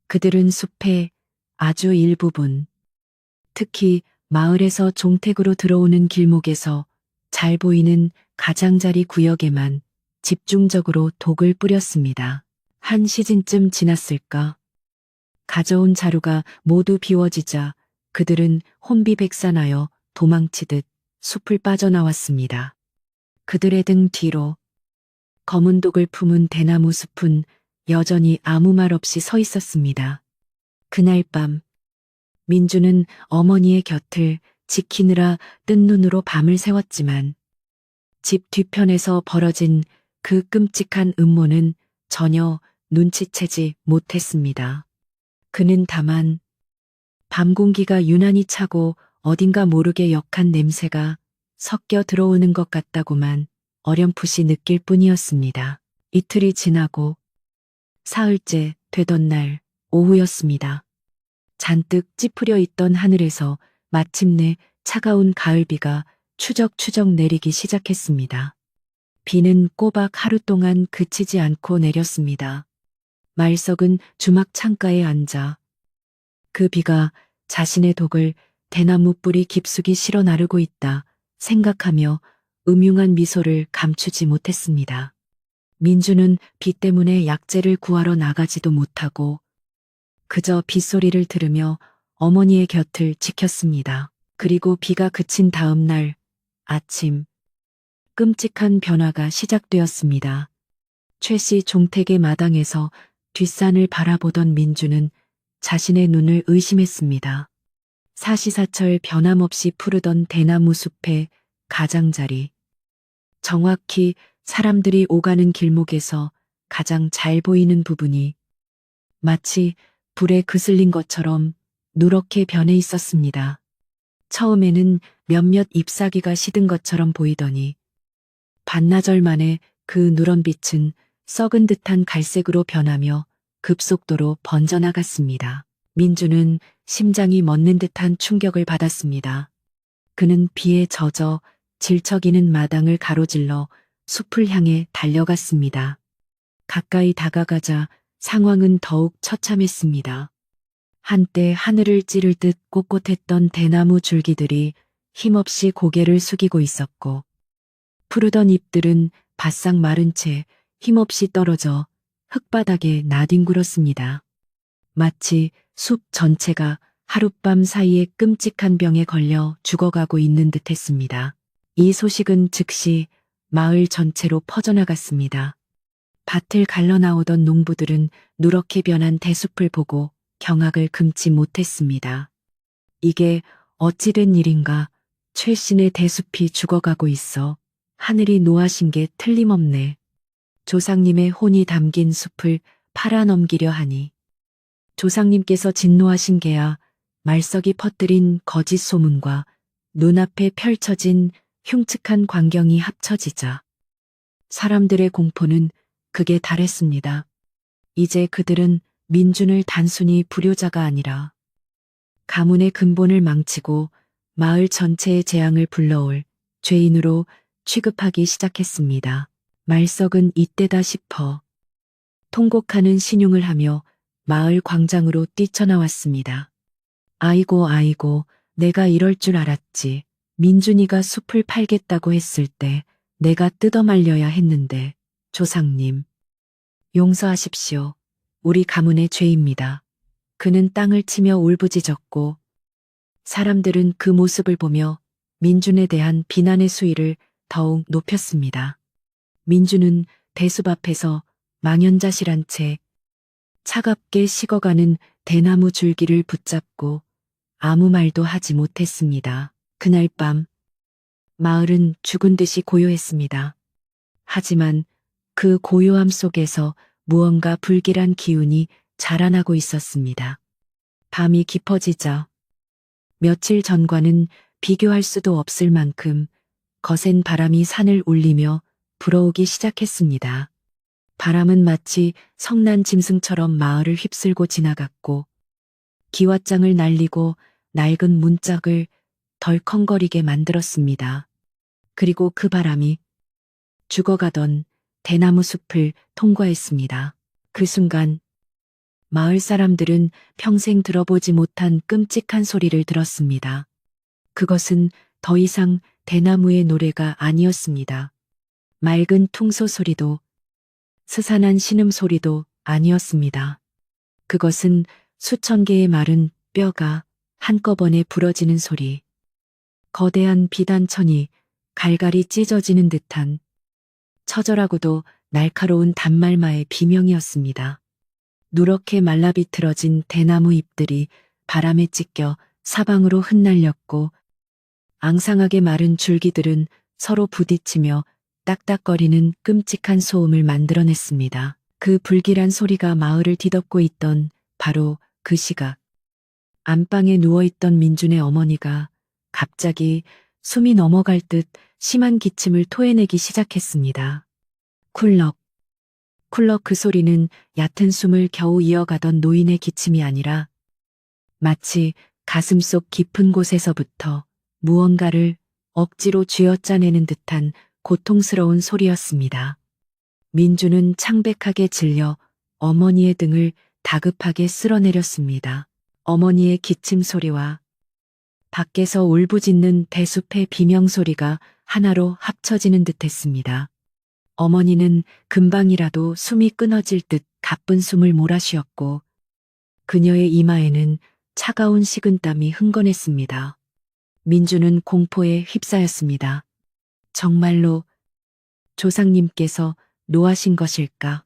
Speaker 1: 그들은 숲의 아주 일부분, 특히 마을에서 종택으로 들어오는 길목에서 잘 보이는 가장자리 구역에만 집중적으로 독을 뿌렸습니다. 한 시즌쯤 지났을까? 가져온 자루가 모두 비워지자 그들은 혼비백산하여 도망치듯 숲을 빠져나왔습니다. 그들의 등 뒤로 검은 독을 품은 대나무 숲은 여전히 아무 말 없이 서 있었습니다. 그날 밤 민주는 어머니의 곁을 지키느라 뜬 눈으로 밤을 새웠지만 집 뒤편에서 벌어진 그 끔찍한 음모는 전혀 눈치채지 못했습니다. 그는 다만 밤 공기가 유난히 차고 어딘가 모르게 역한 냄새가 섞여 들어오는 것 같다고만 어렴풋이 느낄 뿐이었습니다. 이틀이 지나고 사흘째 되던 날 오후였습니다. 잔뜩 찌푸려 있던 하늘에서 마침내 차가운 가을비가 추적추적 내리기 시작했습니다. 비는 꼬박 하루 동안 그치지 않고 내렸습니다. 말석은 주막 창가에 앉아 그 비가 자신의 독을 대나무 뿌리 깊숙이 실어 나르고 있다 생각하며 음흉한 미소를 감추지 못했습니다. 민주는 비 때문에 약재를 구하러 나가지도 못하고 그저 빗소리를 들으며 어머니의 곁을 지켰습니다. 그리고 비가 그친 다음 날 아침 끔찍한 변화가 시작되었습니다. 최씨 종택의 마당에서 뒷산을 바라보던 민주는 자신의 눈을 의심했습니다. 사시사철 변함없이 푸르던 대나무 숲의 가장자리. 정확히 사람들이 오가는 길목에서 가장 잘 보이는 부분이 마치 불에 그슬린 것처럼 누렇게 변해 있었습니다. 처음에는 몇몇 잎사귀가 시든 것처럼 보이더니 반나절 만에 그 누런 빛은 썩은 듯한 갈색으로 변하며 급속도로 번져나갔습니다. 민주는 심장이 멎는 듯한 충격을 받았습니다. 그는 비에 젖어 질척이는 마당을 가로질러 숲을 향해 달려갔습니다. 가까이 다가가자 상황은 더욱 처참했습니다. 한때 하늘을 찌를 듯 꼿꼿했던 대나무 줄기들이 힘없이 고개를 숙이고 있었고 푸르던 잎들은 바싹 마른 채 힘없이 떨어져 흙바닥에 나뒹굴었습니다. 마치 숲 전체가 하룻밤 사이에 끔찍한 병에 걸려 죽어가고 있는 듯했습니다. 이 소식은 즉시 마을 전체로 퍼져나갔습니다. 밭을 갈라나오던 농부들은 누렇게 변한 대숲을 보고 경악을 금치 못했습니다. 이게 어찌된 일인가? 최씨의 대숲이 죽어가고 있어 하늘이 노하신 게 틀림없네. 조상님의 혼이 담긴 숲을 팔아넘기려 하니 조상님께서 진노하신 게야 말석이 퍼뜨린 거짓 소문과 눈앞에 펼쳐진 흉측한 광경이 합쳐지자 사람들의 공포는 극에 달했습니다. 이제 그들은 민준을 단순히 불효자가 아니라 가문의 근본을 망치고 마을 전체의 재앙을 불러올 죄인으로 취급하기 시작했습니다. 말석은 이때다 싶어 통곡하는 신용을 하며 마을 광장으로 뛰쳐나왔습니다. 아이고 아이고 내가 이럴 줄 알았지. 민준이가 숲을 팔겠다고 했을 때 내가 뜯어말려야 했는데 조상님 용서하십시오. 우리 가문의 죄입니다. 그는 땅을 치며 울부짖었고 사람들은 그 모습을 보며 민준에 대한 비난의 수위를 더욱 높였습니다. 민준은 대숲 앞에서 망연자실한 채 차갑게 식어가는 대나무 줄기를 붙잡고 아무 말도 하지 못했습니다. 그날 밤 마을은 죽은 듯이 고요했습니다. 하지만 그 고요함 속에서 무언가 불길한 기운이 자라나고 있었습니다. 밤이 깊어지자 며칠 전과는 비교할 수도 없을 만큼 거센 바람이 산을 울리며 불어오기 시작했습니다. 바람은 마치 성난 짐승처럼 마을을 휩쓸고 지나갔고 기왓장을 날리고 낡은 문짝을 덜컹거리게 만들었습니다. 그리고 그 바람이 죽어가던 대나무 숲을 통과했습니다. 그 순간 마을 사람들은 평생 들어보지 못한 끔찍한 소리를 들었습니다. 그것은 더 이상 대나무의 노래가 아니었습니다. 맑은 퉁소 소리도 스산한 신음소리도 아니었습니다. 그것은 수천 개의 마른 뼈가 한꺼번에 부러지는 소리, 거대한 비단천이 갈갈이 찢어지는 듯한 처절하고도 날카로운 단말마의 비명이었습니다. 누렇게 말라비틀어진 대나무 잎들이 바람에 찢겨 사방으로 흩날렸고 앙상하게 마른 줄기들은 서로 부딪히며 딱딱거리는 끔찍한 소음을 만들어냈습니다. 그 불길한 소리가 마을을 뒤덮고 있던 바로 그 시각, 안방에 누워있던 민준의 어머니가 갑자기 숨이 넘어갈 듯 심한 기침을 토해내기 시작했습니다. 쿨럭, 쿨럭. 그 소리는 얕은 숨을 겨우 이어가던 노인의 기침이 아니라 마치 가슴속 깊은 곳에서부터 무언가를 억지로 쥐어짜내는 듯한 고통스러운 소리였습니다. 민주는 창백하게 질려 어머니의 등을 다급하게 쓸어내렸습니다. 어머니의 기침 소리와 밖에서 울부짖는 대숲의 비명소리가 하나로 합쳐지는 듯했습니다. 어머니는 금방이라도 숨이 끊어질 듯 가쁜 숨을 몰아쉬었고 그녀의 이마에는 차가운 식은땀이 흥건했습니다. 민주는 공포에 휩싸였습니다. 정말로 조상님께서 노하신 것일까?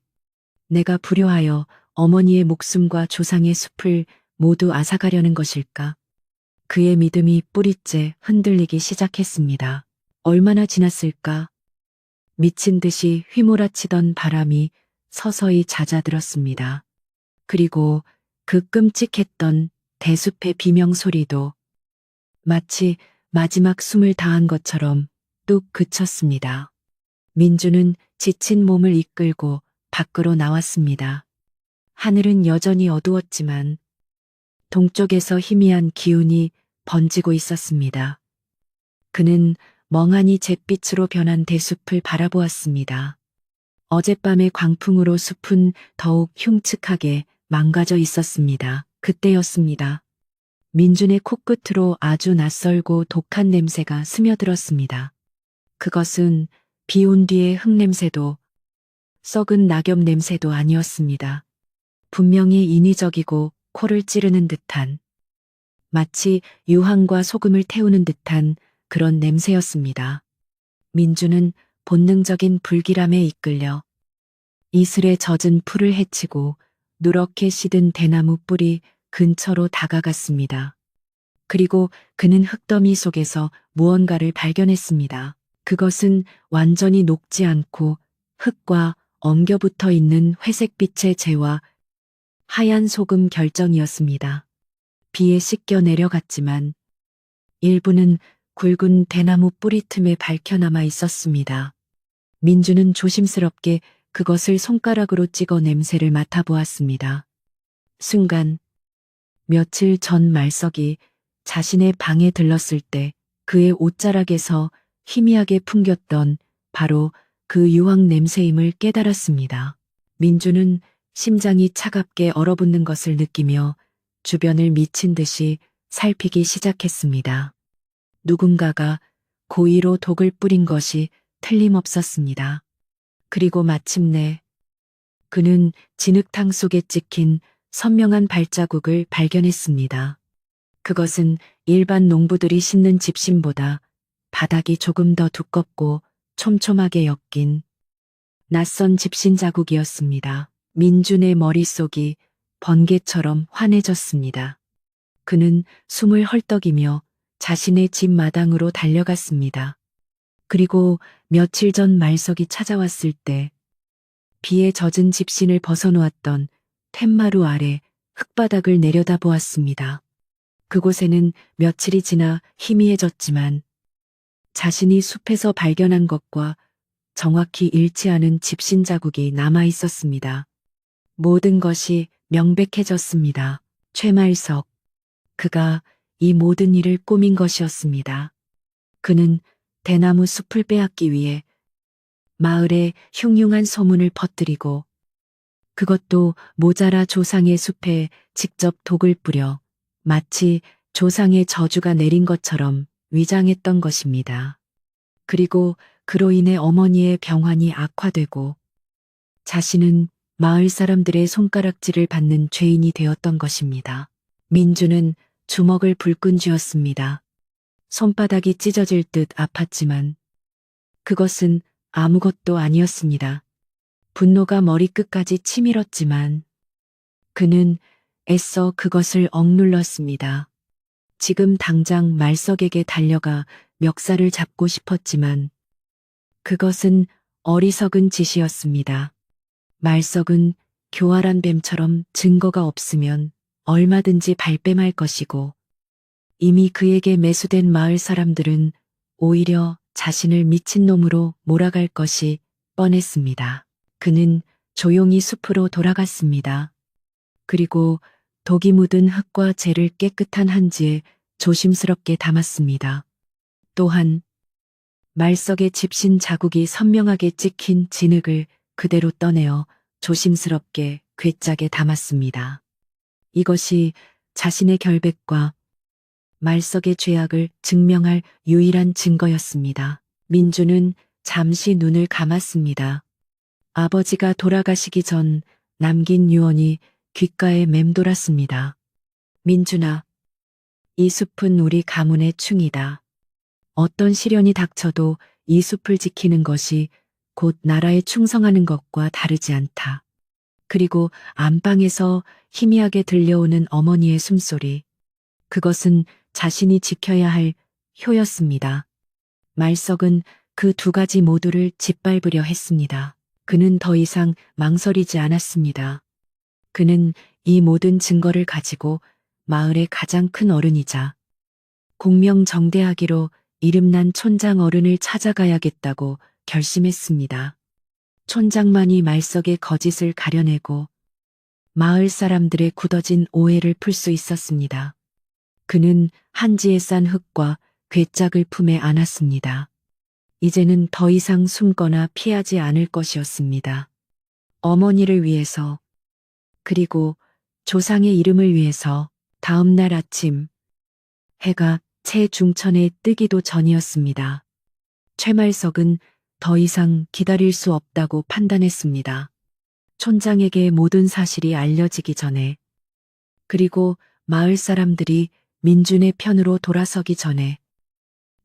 Speaker 1: 내가 불효하여 어머니의 목숨과 조상의 숲을 모두 앗아가려는 것일까? 그의 믿음이 뿌리째 흔들리기 시작했습니다. 얼마나 지났을까? 미친 듯이 휘몰아치던 바람이 서서히 잦아들었습니다. 그리고 그 끔찍했던 대숲의 비명소리도 마치 마지막 숨을 다한 것처럼 뚝 그쳤습니다. 민주는 지친 몸을 이끌고 밖으로 나왔습니다. 하늘은 여전히 어두웠지만 동쪽에서 희미한 기운이 번지고 있었습니다. 그는 멍하니 잿빛으로 변한 대숲을 바라보았습니다. 어젯밤의 광풍으로 숲은 더욱 흉측하게 망가져 있었습니다. 그때였습니다. 민준의 코끝으로 아주 낯설고 독한 냄새가 스며들었습니다. 그것은 비 온 뒤의 흙냄새도 썩은 낙엽 냄새도 아니었습니다. 분명히 인위적이고 코를 찌르는 듯한 마치 유황과 소금을 태우는 듯한 그런 냄새였습니다. 민주는 본능적인 불길함에 이끌려 이슬에 젖은 풀을 헤치고 누렇게 시든 대나무 뿌리 근처로 다가갔습니다. 그리고 그는 흙더미 속에서 무언가를 발견했습니다. 그것은 완전히 녹지 않고 흙과 엉겨붙어 있는 회색빛의 재와 하얀 소금 결정이었습니다. 비에 씻겨 내려갔지만 일부는 굵은 대나무 뿌리 틈에 밝혀남아 있었습니다. 민주는 조심스럽게 그것을 손가락으로 찍어 냄새를 맡아보았습니다. 순간 며칠 전 말석이 자신의 방에 들렀을 때 그의 옷자락에서 희미하게 풍겼던 바로 그 유황 냄새임을 깨달았습니다. 민주는 심장이 차갑게 얼어붙는 것을 느끼며 주변을 미친 듯이 살피기 시작했습니다. 누군가가 고의로 독을 뿌린 것이 틀림없었습니다. 그리고 마침내 그는 진흙탕 속에 찍힌 선명한 발자국을 발견했습니다. 그것은 일반 농부들이 싣는 집신보다 바닥이 조금 더 두껍고 촘촘하게 엮인 낯선 집신 자국이었습니다. 민준의 머릿속이 번개처럼 환해졌습니다. 그는 숨을 헐떡이며 자신의 집 마당으로 달려갔습니다. 그리고 며칠 전 말석이 찾아왔을 때 비에 젖은 집신을 벗어놓았던 툇마루 아래 흙바닥을 내려다보았습니다. 그곳에는 며칠이 지나 희미해졌지만 자신이 숲에서 발견한 것과 정확히 일치하는 집신 자국이 남아 있었습니다. 모든 것이 명백해졌습니다. 최말석. 그가 이 모든 일을 꾸민 것이었습니다. 그는 대나무 숲을 빼앗기 위해 마을에 흉흉한 소문을 퍼뜨리고 그것도 모자라 조상의 숲에 직접 독을 뿌려 마치 조상의 저주가 내린 것처럼 위장했던 것입니다. 그리고 그로 인해 어머니의 병환이 악화되고 자신은 마을 사람들의 손가락질을 받는 죄인이 되었던 것입니다. 민주는 주먹을 불끈 쥐었습니다. 손바닥이 찢어질 듯 아팠지만 그것은 아무것도 아니었습니다. 분노가 머리끝까지 치밀었지만 그는 애써 그것을 억눌렀습니다. 지금 당장 말석에게 달려가 멱살을 잡고 싶었지만 그것은 어리석은 짓이었습니다. 말석은 교활한 뱀처럼 증거가 없으면 얼마든지 발뺌할 것이고 이미 그에게 매수된 마을 사람들은 오히려 자신을 미친놈으로 몰아갈 것이 뻔했습니다. 그는 조용히 숲으로 돌아갔습니다. 그리고 독이 묻은 흙과 재를 깨끗한 한지에 조심스럽게 담았습니다. 또한 말석의 집신 자국이 선명하게 찍힌 진흙을 그대로 떠내어 조심스럽게 괴짝에 담았습니다. 이것이 자신의 결백과 말석의 죄악을 증명할 유일한 증거였습니다. 민주는 잠시 눈을 감았습니다. 아버지가 돌아가시기 전 남긴 유언이 귓가에 맴돌았습니다. 민준아, 이 숲은 우리 가문의 충이다. 어떤 시련이 닥쳐도 이 숲을 지키는 것이 곧 나라에 충성하는 것과 다르지 않다. 그리고 안방에서 희미하게 들려오는 어머니의 숨소리. 그것은 자신이 지켜야 할 효였습니다. 말석은 그 두 가지 모두를 짓밟으려 했습니다. 그는 더 이상 망설이지 않았습니다. 그는 이 모든 증거를 가지고 마을의 가장 큰 어른이자 공명정대하기로 이름난 촌장 어른을 찾아가야겠다고 결심했습니다. 촌장만이 말석의 거짓을 가려내고 마을 사람들의 굳어진 오해를 풀 수 있었습니다. 그는 한지에 싼 흙과 괴짝을 품에 안았습니다. 이제는 더 이상 숨거나 피하지 않을 것이었습니다. 어머니를 위해서, 그리고 조상의 이름을 위해서 다음 날 아침 해가 채중천에 뜨기도 전이었습니다. 최말석은 더 이상 기다릴 수 없다고 판단했습니다. 촌장에게 모든 사실이 알려지기 전에, 그리고 마을 사람들이 민준의 편으로 돌아서기 전에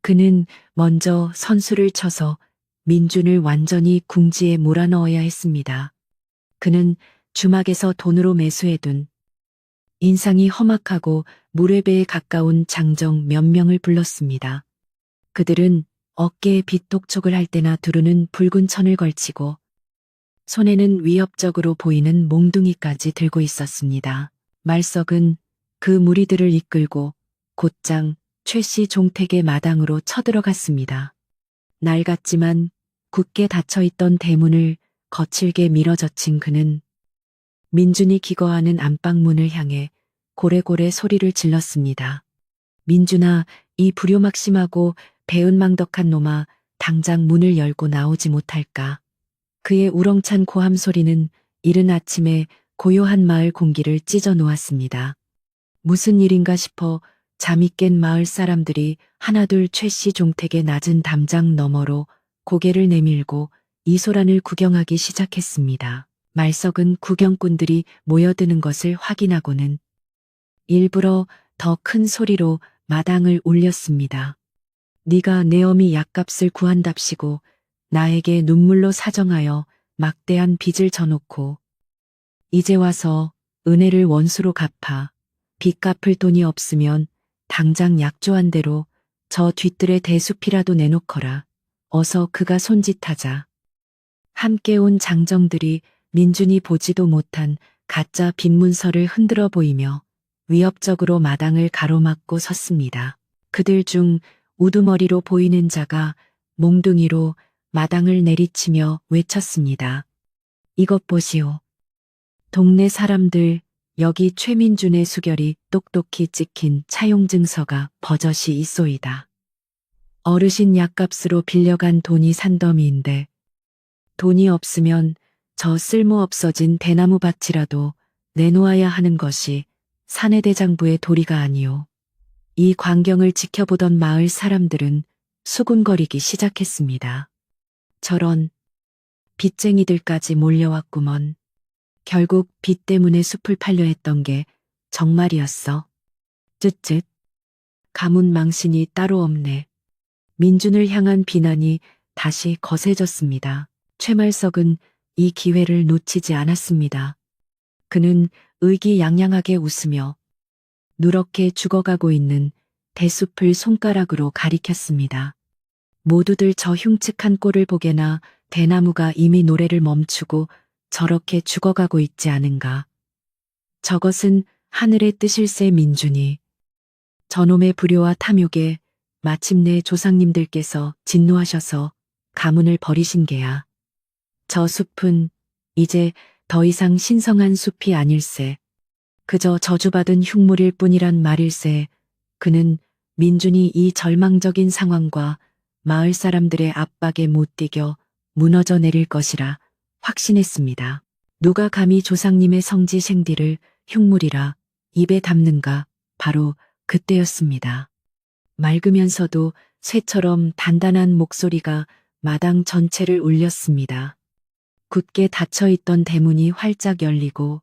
Speaker 1: 그는 먼저 선수를 쳐서 민준을 완전히 궁지에 몰아넣어야 했습니다. 그는 주막에서 돈으로 매수해둔 인상이 험악하고 무례배에 가까운 장정 몇 명을 불렀습니다. 그들은 어깨에 빗독촉을 할 때나 두르는 붉은 천을 걸치고 손에는 위협적으로 보이는 몽둥이까지 들고 있었습니다. 말석은 그 무리들을 이끌고 곧장 최씨 종택의 마당으로 쳐들어갔습니다. 낡았지만 굳게 닫혀있던 대문을 거칠게 밀어젖힌 그는 민준이 기거하는 안방문을 향해 고래고래 소리를 질렀습니다. 민준아, 이 불효막심하고 배은망덕한 놈아, 당장 문을 열고 나오지 못할까. 그의 우렁찬 고함 소리는 이른 아침에 고요한 마을 공기를 찢어 놓았습니다. 무슨 일인가 싶어 잠이 깬 마을 사람들이 하나둘 최씨 종택의 낮은 담장 너머로 고개를 내밀고 이소란을 구경하기 시작했습니다. 말석은 구경꾼들이 모여드는 것을 확인하고는 일부러 더 큰 소리로 마당을 울렸습니다. 네가 내 어미 약값을 구한답시고 나에게 눈물로 사정하여 막대한 빚을 져놓고 이제 와서 은혜를 원수로 갚아 빚 갚을 돈이 없으면 당장 약조한 대로 저 뒤뜰에 대숲이라도 내놓거라. 어서 그가 손짓하자. 함께 온 장정들이 민준이 보지도 못한 가짜 빈문서를 흔들어 보이며 위협적으로 마당을 가로막고 섰습니다. 그들 중 우두머리로 보이는 자가 몽둥이로 마당을 내리치며 외쳤습니다. 이것 보시오. 동네 사람들, 여기 최민준의 수결이 똑똑히 찍힌 차용증서가 버젓이 있소이다. 어르신 약값으로 빌려간 돈이 산더미인데 돈이 없으면 저 쓸모없어진 대나무 밭이라도 내놓아야 하는 것이 사내대장부의 도리가 아니오. 이 광경을 지켜보던 마을 사람들은 수군거리기 시작했습니다. 저런 빚쟁이들까지 몰려왔구먼. 결국 빚 때문에 숲을 팔려 했던 게 정말이었어. 쯧쯧. 가문 망신이 따로 없네. 민준을 향한 비난이 다시 거세졌습니다. 최말석은 이 기회를 놓치지 않았습니다. 그는 의기양양하게 웃으며 누렇게 죽어가고 있는 대숲을 손가락으로 가리켰습니다. 모두들 저 흉측한 꼴을 보게나 대나무가 이미 노래를 멈추고 저렇게 죽어가고 있지 않은가. 저것은 하늘의 뜻일세. 민준이. 저놈의 불효와 탐욕에 마침내 조상님들께서 진노하셔서 가문을 버리신 게야. 저 숲은 이제 더 이상 신성한 숲이 아닐세. 그저 저주받은 흉물일 뿐이란 말일세. 그는 민준이 이 절망적인 상황과 마을 사람들의 압박에 못 이겨 무너져 내릴 것이라 확신했습니다. 누가 감히 조상님의 성지 생디를 흉물이라 입에 담는가. 바로 그때였습니다. 맑으면서도 쇠처럼 단단한 목소리가 마당 전체를 울렸습니다. 굳게 닫혀있던 대문이 활짝 열리고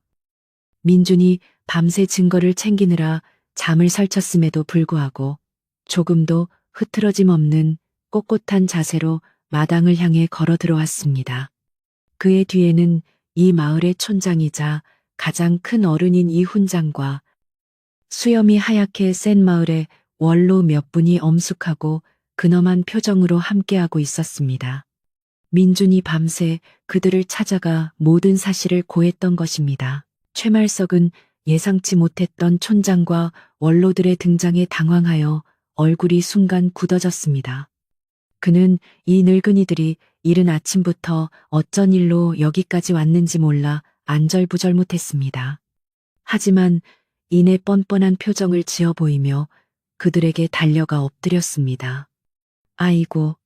Speaker 1: 민준이 밤새 증거를 챙기느라 잠을 설쳤음에도 불구하고 조금도 흐트러짐 없는 꼿꼿한 자세로 마당을 향해 걸어 들어왔습니다. 그의 뒤에는 이 마을의 촌장이자 가장 큰 어른인 이훈장과 수염이 하얗게 센 마을의 원로 몇 분이 엄숙하고 근엄한 표정으로 함께하고 있었습니다. 민준이 밤새 그들을 찾아가 모든 사실을 고했던 것입니다. 최말석은 예상치 못했던 촌장과 원로들의 등장에 당황하여 얼굴이 순간 굳어졌습니다. 그는 이 늙은이들이 이른 아침부터 어쩐 일로 여기까지 왔는지 몰라 안절부절 못했습니다. 하지만 이내 뻔뻔한 표정을 지어 보이며 그들에게 달려가 엎드렸습니다. 아이고,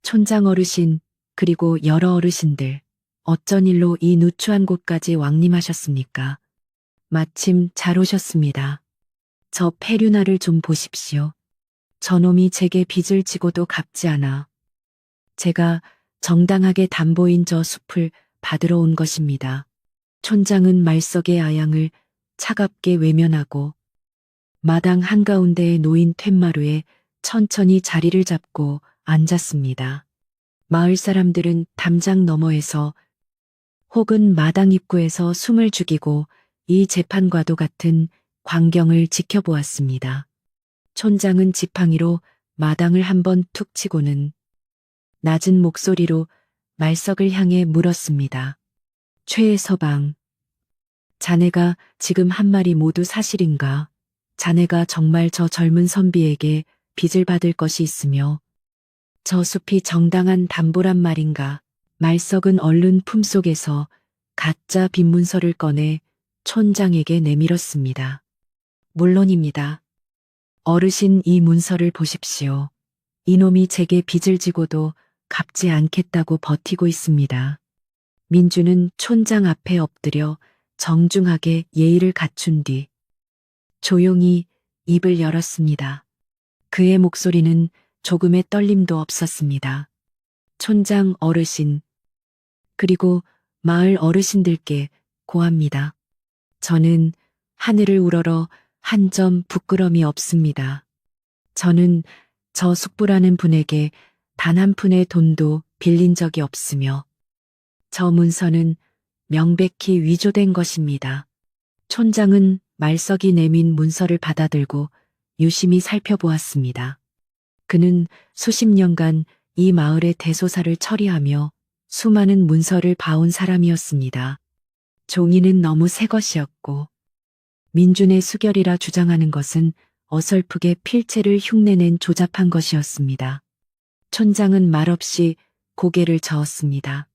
Speaker 1: 촌장 어르신, 그리고 여러 어르신들, 어쩐 일로 이 누추한 곳까지 왕림하셨습니까? 마침 잘 오셨습니다. 저 페류나를 좀 보십시오. 저놈이 제게 빚을 지고도 갚지 않아. 제가 정당하게 담보인 저 숲을 받으러 온 것입니다. 촌장은 말석의 아양을 차갑게 외면하고 마당 한가운데에 놓인 툇마루에 천천히 자리를 잡고 앉았습니다. 마을 사람들은 담장 너머에서 혹은 마당 입구에서 숨을 죽이고 이 재판과도 같은 광경을 지켜보았습니다. 촌장은 지팡이로 마당을 한번 툭 치고는 낮은 목소리로 말석을 향해 물었습니다. 최서방, 자네가 지금 한 말이 모두 사실인가? 자네가 정말 저 젊은 선비에게 빚을 받을 것이 있으며 저 숲이 정당한 담보란 말인가? 말석은 얼른 품속에서 가짜 빈문서를 꺼내 촌장에게 내밀었습니다. 물론입니다. 어르신, 이 문서를 보십시오. 이놈이 제게 빚을 지고도 갚지 않겠다고 버티고 있습니다. 민주는 촌장 앞에 엎드려 정중하게 예의를 갖춘 뒤 조용히 입을 열었습니다. 그의 목소리는 조금의 떨림도 없었습니다. 촌장 어르신, 그리고 마을 어르신들께 고합니다. 저는 하늘을 우러러 한 점 부끄럼이 없습니다. 저는 저 숙부라는 분에게 단 한 푼의 돈도 빌린 적이 없으며 저 문서는 명백히 위조된 것입니다. 촌장은 말석이 내민 문서를 받아들고 유심히 살펴보았습니다. 그는 수십 년간 이 마을의 대소사를 처리하며 수많은 문서를 봐온 사람이었습니다. 종이는 너무 새 것이었고 민준의 수결이라 주장하는 것은 어설프게 필체를 흉내낸 조잡한 것이었습니다. 촌장은 말없이 고개를 저었습니다.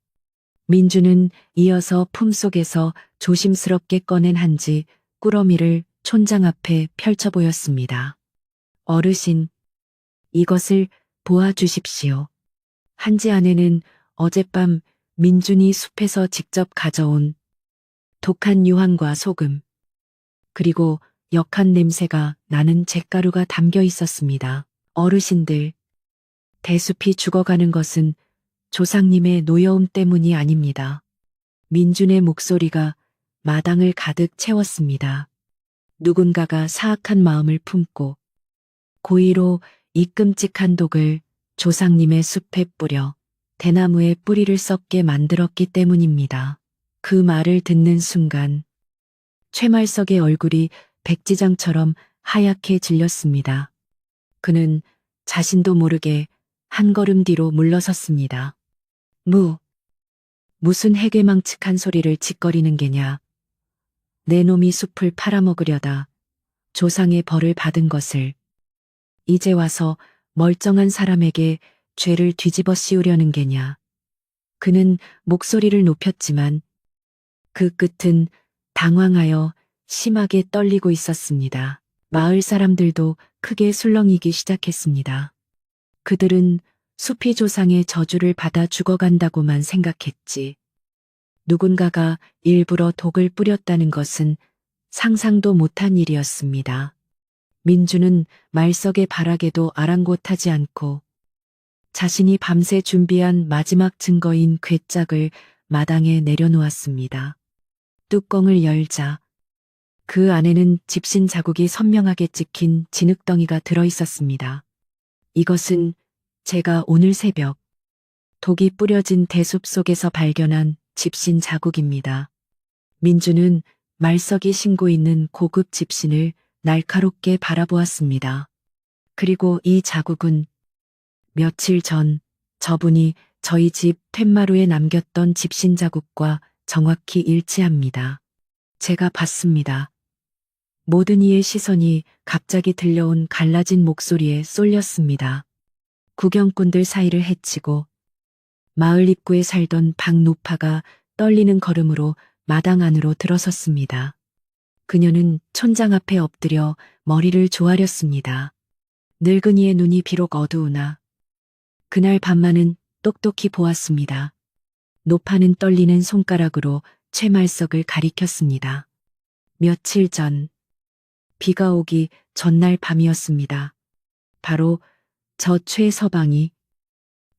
Speaker 1: 민준은 이어서 품속에서 조심스럽게 꺼낸 한지 꾸러미를 촌장 앞에 펼쳐 보였습니다. 어르신, 이것을 보아주십시오. 한지 안에는 어젯밤 민준이 숲에서 직접 가져온 독한 유황과 소금, 그리고 역한 냄새가 나는 잿가루가 담겨 있었습니다. 어르신들, 대숲이 죽어가는 것은 조상님의 노여움 때문이 아닙니다. 민준의 목소리가 마당을 가득 채웠습니다. 누군가가 사악한 마음을 품고 고의로 이 끔찍한 독을 조상님의 숲에 뿌려 대나무의 뿌리를 썩게 만들었기 때문입니다. 그 말을 듣는 순간 최말석의 얼굴이 백지장처럼 하얗게 질렸습니다. 그는 자신도 모르게 한 걸음 뒤로 물러섰습니다. 무슨 해괴망측한 소리를 짓거리는 게냐. 내 놈이 숲을 팔아먹으려다 조상의 벌을 받은 것을 이제 와서 멀쩡한 사람에게 죄를 뒤집어 씌우려는 게냐. 그는 목소리를 높였지만 그 끝은 당황하여 심하게 떨리고 있었습니다. 마을 사람들도 크게 술렁이기 시작했습니다. 그들은 숲이 조상의 저주를 받아 죽어간다고만 생각했지. 누군가가 일부러 독을 뿌렸다는 것은 상상도 못한 일이었습니다. 민주는 말석의 발악에도 아랑곳하지 않고 자신이 밤새 준비한 마지막 증거인 괴짝을 마당에 내려놓았습니다. 뚜껑을 열자 그 안에는 집신 자국이 선명하게 찍힌 진흙덩이가 들어 있었습니다. 이것은 제가 오늘 새벽 독이 뿌려진 대숲 속에서 발견한 집신 자국입니다. 민주는 말석이 신고 있는 고급 집신을 날카롭게 바라보았습니다. 그리고 이 자국은 며칠 전 저분이 저희 집 툇마루에 남겼던 집신 자국과 정확히 일치합니다. 제가 봤습니다. 모든 이의 시선이 갑자기 들려온 갈라진 목소리에 쏠렸습니다. 구경꾼들 사이를 헤치고 마을 입구에 살던 박노파가 떨리는 걸음으로 마당 안으로 들어섰습니다. 그녀는 촌장 앞에 엎드려 머리를 조아렸습니다. 늙은이의 눈이 비록 어두우나 그날 밤만은 똑똑히 보았습니다. 노파는 떨리는 손가락으로 최말석을 가리켰습니다. 며칠 전, 비가 오기 전날 밤이었습니다. 바로 저 최서방이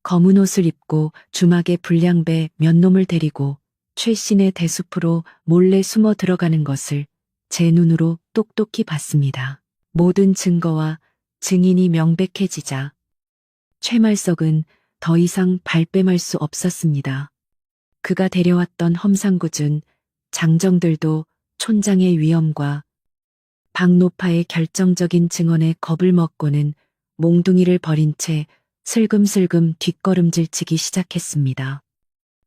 Speaker 1: 검은 옷을 입고 주막에 불량배 몇 놈을 데리고 최신의 대숲으로 몰래 숨어 들어가는 것을 제 눈으로 똑똑히 봤습니다. 모든 증거와 증인이 명백해지자 최말석은 더 이상 발뺌할 수 없었습니다. 그가 데려왔던 험상궂은 장정들도 촌장의 위엄과 박노파의 결정적인 증언에 겁을 먹고는 몽둥이를 버린 채 슬금슬금 뒷걸음질치기 시작했습니다.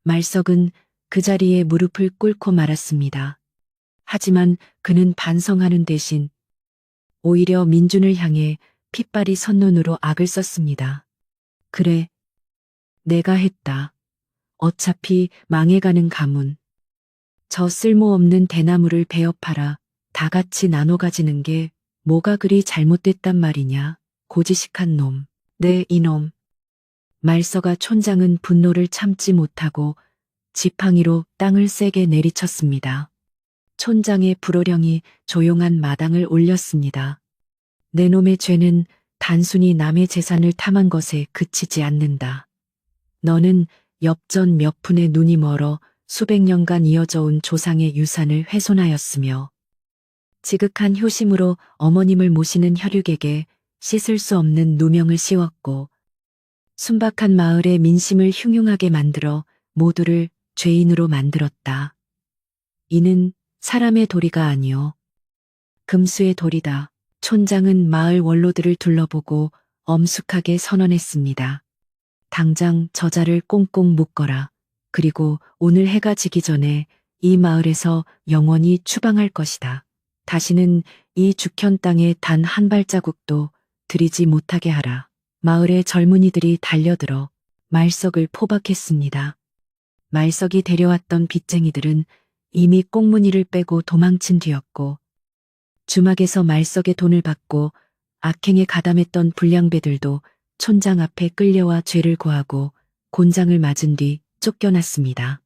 Speaker 1: 말석은 그 자리에 무릎을 꿇고 말았습니다. 하지만 그는 반성하는 대신 오히려 민준을 향해 핏발이 선 눈으로 악을 썼습니다. 그래, 내가 했다. 어차피 망해가는 가문. 저 쓸모없는 대나무를 베어 팔아 다 같이 나눠 가지는 게 뭐가 그리 잘못됐단 말이냐. 고지식한 놈. 네 이놈. 말서가 촌장은 분노를 참지 못하고 지팡이로 땅을 세게 내리쳤습니다. 촌장의 불호령이 조용한 마당을 올렸습니다. 내 놈의 죄는 단순히 남의 재산을 탐한 것에 그치지 않는다. 너는 엽전 몇 푼에 눈이 멀어 수백 년간 이어져 온 조상의 유산을 훼손하였으며 지극한 효심으로 어머님을 모시는 혈육에게 씻을 수 없는 누명을 씌웠고 순박한 마을의 민심을 흉흉하게 만들어 모두를 죄인으로 만들었다. 이는 사람의 도리가 아니오 금수의 돌이다. 촌장은 마을 원로들을 둘러보고 엄숙하게 선언했습니다. 당장 저자를 꽁꽁 묶어라. 그리고 오늘 해가 지기 전에 이 마을에서 영원히 추방할 것이다. 다시는 이 죽현 땅에 단 한 발자국도 들이지 못하게 하라. 마을의 젊은이들이 달려들어 말석을 포박했습니다. 말석이 데려왔던 빚쟁이들은 이미 꽁무니를 빼고 도망친 뒤였고, 주막에서 말석의 돈을 받고 악행에 가담했던 불량배들도 촌장 앞에 끌려와 죄를 고하고 곤장을 맞은 뒤 쫓겨났습니다.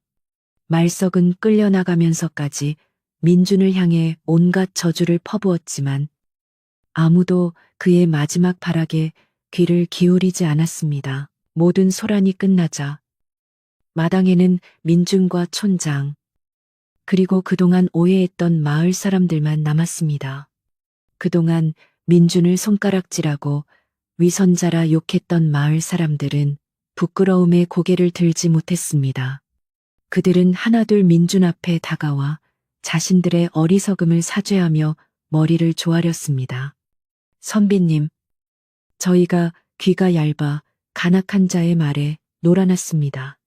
Speaker 1: 말석은 끌려나가면서까지 민준을 향해 온갖 저주를 퍼부었지만 아무도 그의 마지막 발악에 귀를 기울이지 않았습니다. 모든 소란이 끝나자 마당에는 민준과 촌장, 그리고 그동안 오해했던 마을 사람들만 남았습니다. 그동안 민준을 손가락질하고 위선자라 욕했던 마을 사람들은 부끄러움에 고개를 들지 못했습니다. 그들은 하나둘 민준 앞에 다가와 자신들의 어리석음을 사죄하며 머리를 조아렸습니다. 선비님, 저희가 귀가 얇아 간악한 자의 말에 놀아났습니다.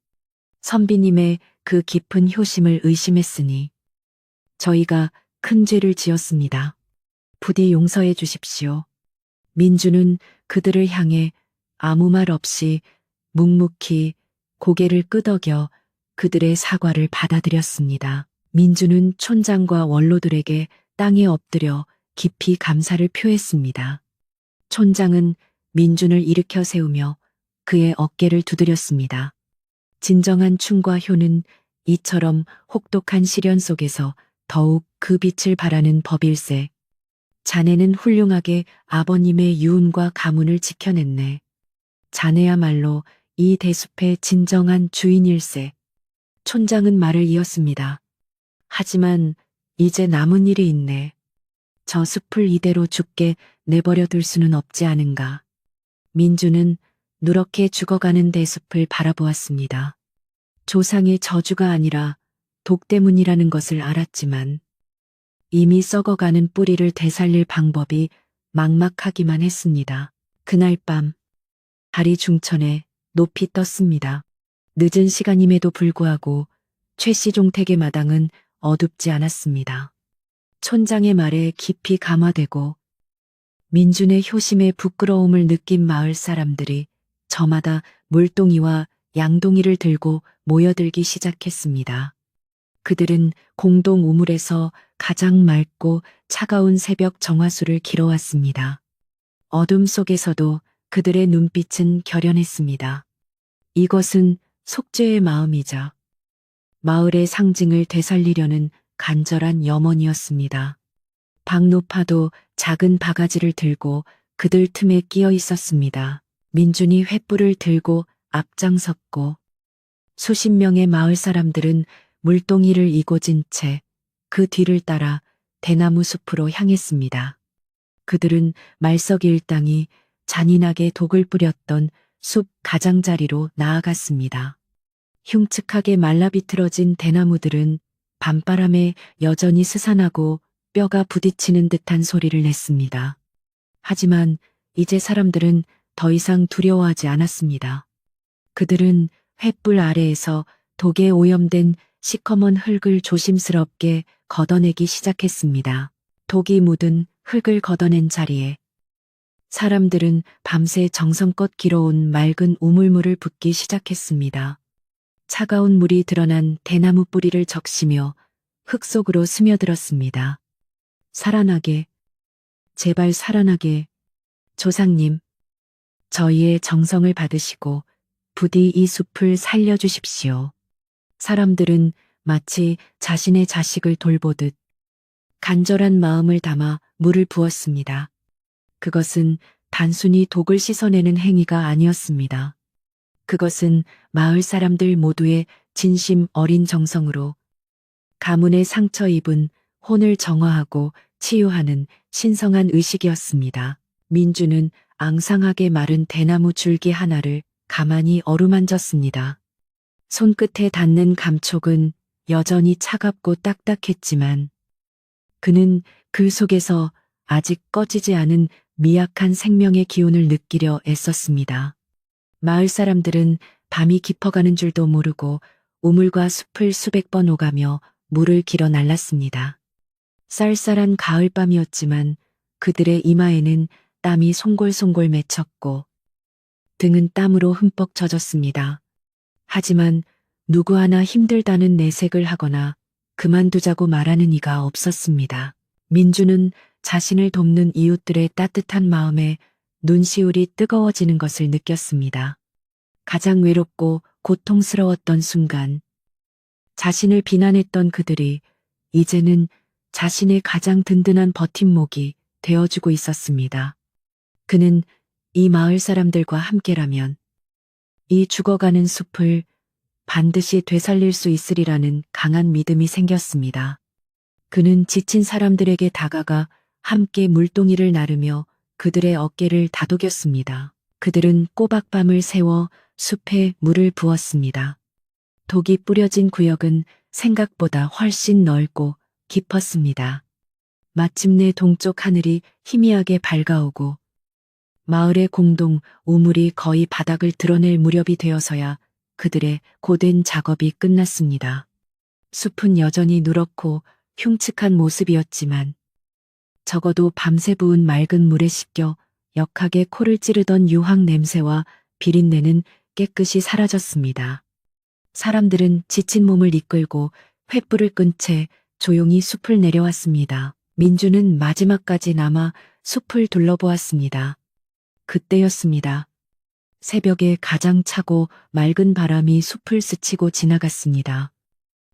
Speaker 1: 선비님의 그 깊은 효심을 의심했으니 저희가 큰 죄를 지었습니다. 부디 용서해 주십시오. 민주는 그들을 향해 아무 말 없이 묵묵히 고개를 끄덕여 그들의 사과를 받아들였습니다. 민주는 촌장과 원로들에게 땅에 엎드려 깊이 감사를 표했습니다. 촌장은 민준을 일으켜 세우며 그의 어깨를 두드렸습니다. 진정한 충과 효는 이처럼 혹독한 시련 속에서 더욱 그 빛을 발하는 법일세. 자네는 훌륭하게 아버님의 유운과 가문을 지켜냈네. 자네야말로 이 대숲의 진정한 주인일세. 촌장은 말을 이었습니다. 하지만 이제 남은 일이 있네. 저 숲을 이대로 죽게 내버려 둘 수는 없지 않은가. 민주는 누렇게 죽어가는 대숲을 바라보았습니다. 조상의 저주가 아니라 독 때문이라는 것을 알았지만 이미 썩어가는 뿌리를 되살릴 방법이 막막하기만 했습니다. 그날 밤 달이 중천에 높이 떴습니다. 늦은 시간임에도 불구하고 최씨종택의 마당은 어둡지 않았습니다. 촌장의 말에 깊이 감화되고 민준의 효심에 부끄러움을 느낀 마을 사람들이 저마다 물동이와 양동이를 들고 모여들기 시작했습니다. 그들은 공동 우물에서 가장 맑고 차가운 새벽 정화수를 길어왔습니다. 어둠 속에서도 그들의 눈빛은 결연했습니다. 이것은 속죄의 마음이자 마을의 상징을 되살리려는 간절한 염원이었습니다. 박노파도 작은 바가지를 들고 그들 틈에 끼어 있었습니다. 민준이 횃불을 들고 앞장섰고 수십 명의 마을 사람들은 물동이를 이고진 채 그 뒤를 따라 대나무 숲으로 향했습니다. 그들은 말석 일당이 잔인하게 독을 뿌렸던 숲 가장자리로 나아갔습니다. 흉측하게 말라비틀어진 대나무들은 밤바람에 여전히 스산하고 뼈가 부딪히는 듯한 소리를 냈습니다. 하지만 이제 사람들은 더 이상 두려워하지 않았습니다. 그들은 횃불 아래에서 독에 오염된 시커먼 흙을 조심스럽게 걷어내기 시작했습니다. 독이 묻은 흙을 걷어낸 자리에 사람들은 밤새 정성껏 길어온 맑은 우물물을 붓기 시작했습니다. 차가운 물이 드러난 대나무 뿌리를 적시며 흙 속으로 스며들었습니다. 살아나게, 제발 살아나게, 조상님, 저희의 정성을 받으시고 부디 이 숲을 살려주십시오. 사람들은 마치 자신의 자식을 돌보듯 간절한 마음을 담아 물을 부었습니다. 그것은 단순히 독을 씻어내는 행위가 아니었습니다. 그것은 마을 사람들 모두의 진심 어린 정성으로 가문의 상처 입은 혼을 정화하고 치유하는 신성한 의식이었습니다. 민주는 앙상하게 마른 대나무 줄기 하나를 가만히 어루만졌습니다. 손끝에 닿는 감촉은 여전히 차갑고 딱딱했지만 그는 그 속에서 아직 꺼지지 않은 미약한 생명의 기운을 느끼려 애썼습니다. 마을 사람들은 밤이 깊어가는 줄도 모르고 우물과 숲을 수백 번 오가며 물을 길어 날랐습니다. 쌀쌀한 가을밤이었지만 그들의 이마에는 땀이 송골송골 맺혔고 등은 땀으로 흠뻑 젖었습니다. 하지만 누구 하나 힘들다는 내색을 하거나 그만두자고 말하는 이가 없었습니다. 민주는 자신을 돕는 이웃들의 따뜻한 마음에 눈시울이 뜨거워지는 것을 느꼈습니다. 가장 외롭고 고통스러웠던 순간, 자신을 비난했던 그들이 이제는 자신의 가장 든든한 버팀목이 되어주고 있었습니다. 그는 이 마을 사람들과 함께라면 이 죽어가는 숲을 반드시 되살릴 수 있으리라는 강한 믿음이 생겼습니다. 그는 지친 사람들에게 다가가 함께 물동이를 나르며 그들의 어깨를 다독였습니다. 그들은 꼬박밤을 새워 숲에 물을 부었습니다. 독이 뿌려진 구역은 생각보다 훨씬 넓고 깊었습니다. 마침내 동쪽 하늘이 희미하게 밝아오고 마을의 공동 우물이 거의 바닥을 드러낼 무렵이 되어서야 그들의 고된 작업이 끝났습니다. 숲은 여전히 누렇고 흉측한 모습이었지만 적어도 밤새 부은 맑은 물에 씻겨 역하게 코를 찌르던 유황 냄새와 비린내는 깨끗이 사라졌습니다. 사람들은 지친 몸을 이끌고 횃불을 끈 채 조용히 숲을 내려왔습니다. 민주는 마지막까지 남아 숲을 둘러보았습니다. 그때였습니다. 새벽에 가장 차고 맑은 바람이 숲을 스치고 지나갔습니다.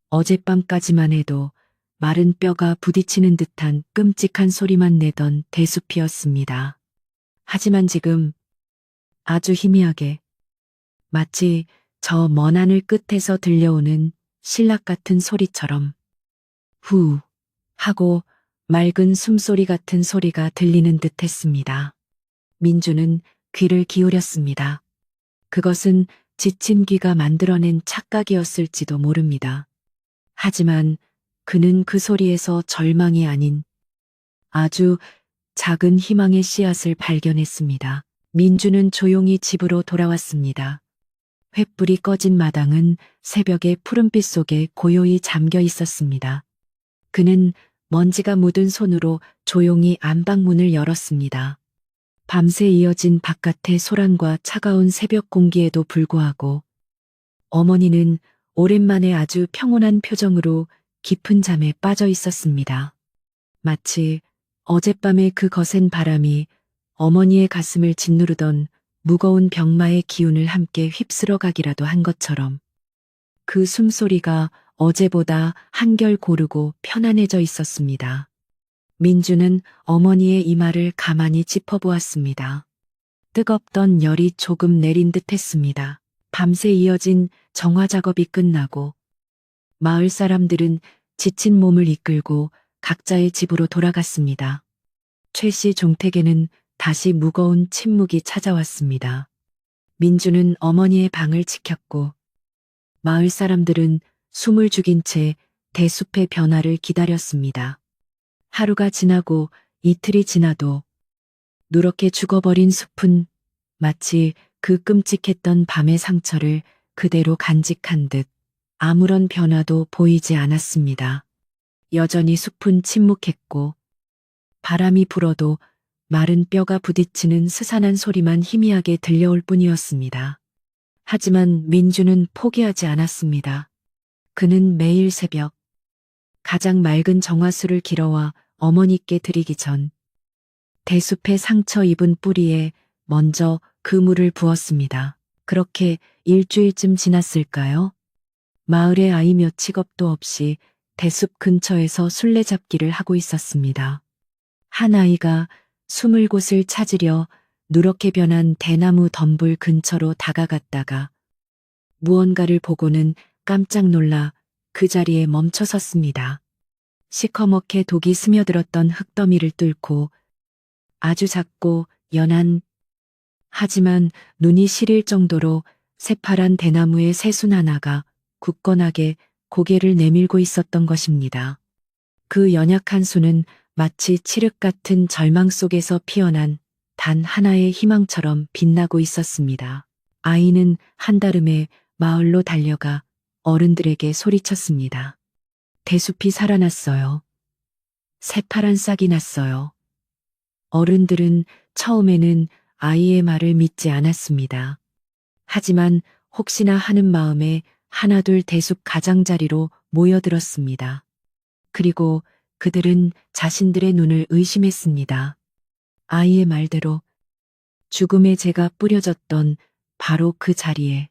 Speaker 1: 어젯밤까지만 해도 마른 뼈가 부딪히는 듯한 끔찍한 소리만 내던 대숲이었습니다. 하지만 지금 아주 희미하게 마치 저 먼 하늘 끝에서 들려오는 신락 같은 소리처럼 후 하고 맑은 숨소리 같은 소리가 들리는 듯 했습니다. 민주는 귀를 기울였습니다. 그것은 지친 귀가 만들어낸 착각이었을지도 모릅니다. 하지만 그는 그 소리에서 절망이 아닌 아주 작은 희망의 씨앗을 발견했습니다. 민주는 조용히 집으로 돌아왔습니다. 횃불이 꺼진 마당은 새벽의 푸른빛 속에 고요히 잠겨 있었습니다. 그는 먼지가 묻은 손으로 조용히 안방문을 열었습니다. 밤새 이어진 바깥의 소란과 차가운 새벽 공기에도 불구하고 어머니는 오랜만에 아주 평온한 표정으로 깊은 잠에 빠져 있었습니다. 마치 어젯밤의 그 거센 바람이 어머니의 가슴을 짓누르던 무거운 병마의 기운을 함께 휩쓸어 가기라도 한 것처럼 그 숨소리가 어제보다 한결 고르고 편안해져 있었습니다. 민주는 어머니의 이마를 가만히 짚어보았습니다. 뜨겁던 열이 조금 내린 듯 했습니다. 밤새 이어진 정화 작업이 끝나고 마을 사람들은 지친 몸을 이끌고 각자의 집으로 돌아갔습니다. 최 씨 종택에는 다시 무거운 침묵이 찾아왔습니다. 민주는 어머니의 방을 지켰고 마을 사람들은 숨을 죽인 채 대숲의 변화를 기다렸습니다. 하루가 지나고 이틀이 지나도 누렇게 죽어버린 숲은 마치 그 끔찍했던 밤의 상처를 그대로 간직한 듯 아무런 변화도 보이지 않았습니다. 여전히 숲은 침묵했고 바람이 불어도 마른 뼈가 부딪히는 스산한 소리만 희미하게 들려올 뿐이었습니다. 하지만 민주는 포기하지 않았습니다. 그는 매일 새벽 가장 맑은 정화수를 길어와 어머니께 드리기 전 대숲의 상처 입은 뿌리에 먼저 그 물을 부었습니다. 그렇게 일주일쯤 지났을까요? 마을의 아이 몇 칙업도 없이 대숲 근처에서 술래잡기를 하고 있었습니다. 한 아이가 숨을 곳을 찾으려 누렇게 변한 대나무 덤불 근처로 다가갔다가 무언가를 보고는 깜짝 놀라 그 자리에 멈춰 섰습니다. 시커멓게 독이 스며들었던 흙더미를 뚫고 아주 작고 연한 하지만 눈이 시릴 정도로 새파란 대나무의 새순 하나가 굳건하게 고개를 내밀고 있었던 것입니다. 그 연약한 손은 마치 칠흑 같은 절망 속에서 피어난 단 하나의 희망처럼 빛나고 있었습니다. 아이는 한달음에 마을로 달려가 어른들에게 소리쳤습니다. 대숲이 살아났어요. 새파란 싹이 났어요. 어른들은 처음에는 아이의 말을 믿지 않았습니다. 하지만 혹시나 하는 마음에 하나둘 대숲 가장자리로 모여들었습니다. 그리고 그들은 자신들의 눈을 의심했습니다. 아이의 말대로 죽음의 재가 뿌려졌던 바로 그 자리에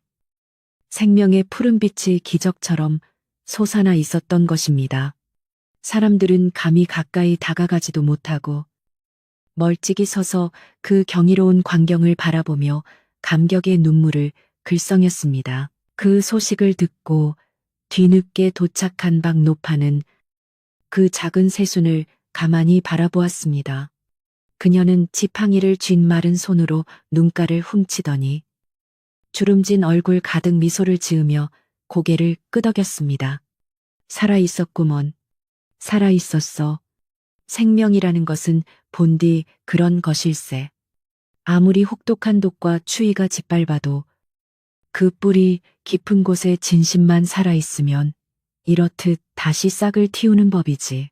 Speaker 1: 생명의 푸른빛이 기적처럼 솟아나 있었던 것입니다. 사람들은 감히 가까이 다가가지도 못하고 멀찍이 서서 그 경이로운 광경을 바라보며 감격의 눈물을 글썽였습니다. 그 소식을 듣고 뒤늦게 도착한 박노파는 그 작은 새순을 가만히 바라보았습니다. 그녀는 지팡이를 쥔 마른 손으로 눈가를 훔치더니 주름진 얼굴 가득 미소를 지으며 고개를 끄덕였습니다. 살아있었구먼. 살아있었어. 생명이라는 것은 본디 그런 것일세. 아무리 혹독한 독과 추위가 짓밟아도 그 뿌리 깊은 곳에 진심만 살아있으면 이렇듯 다시 싹을 틔우는 법이지.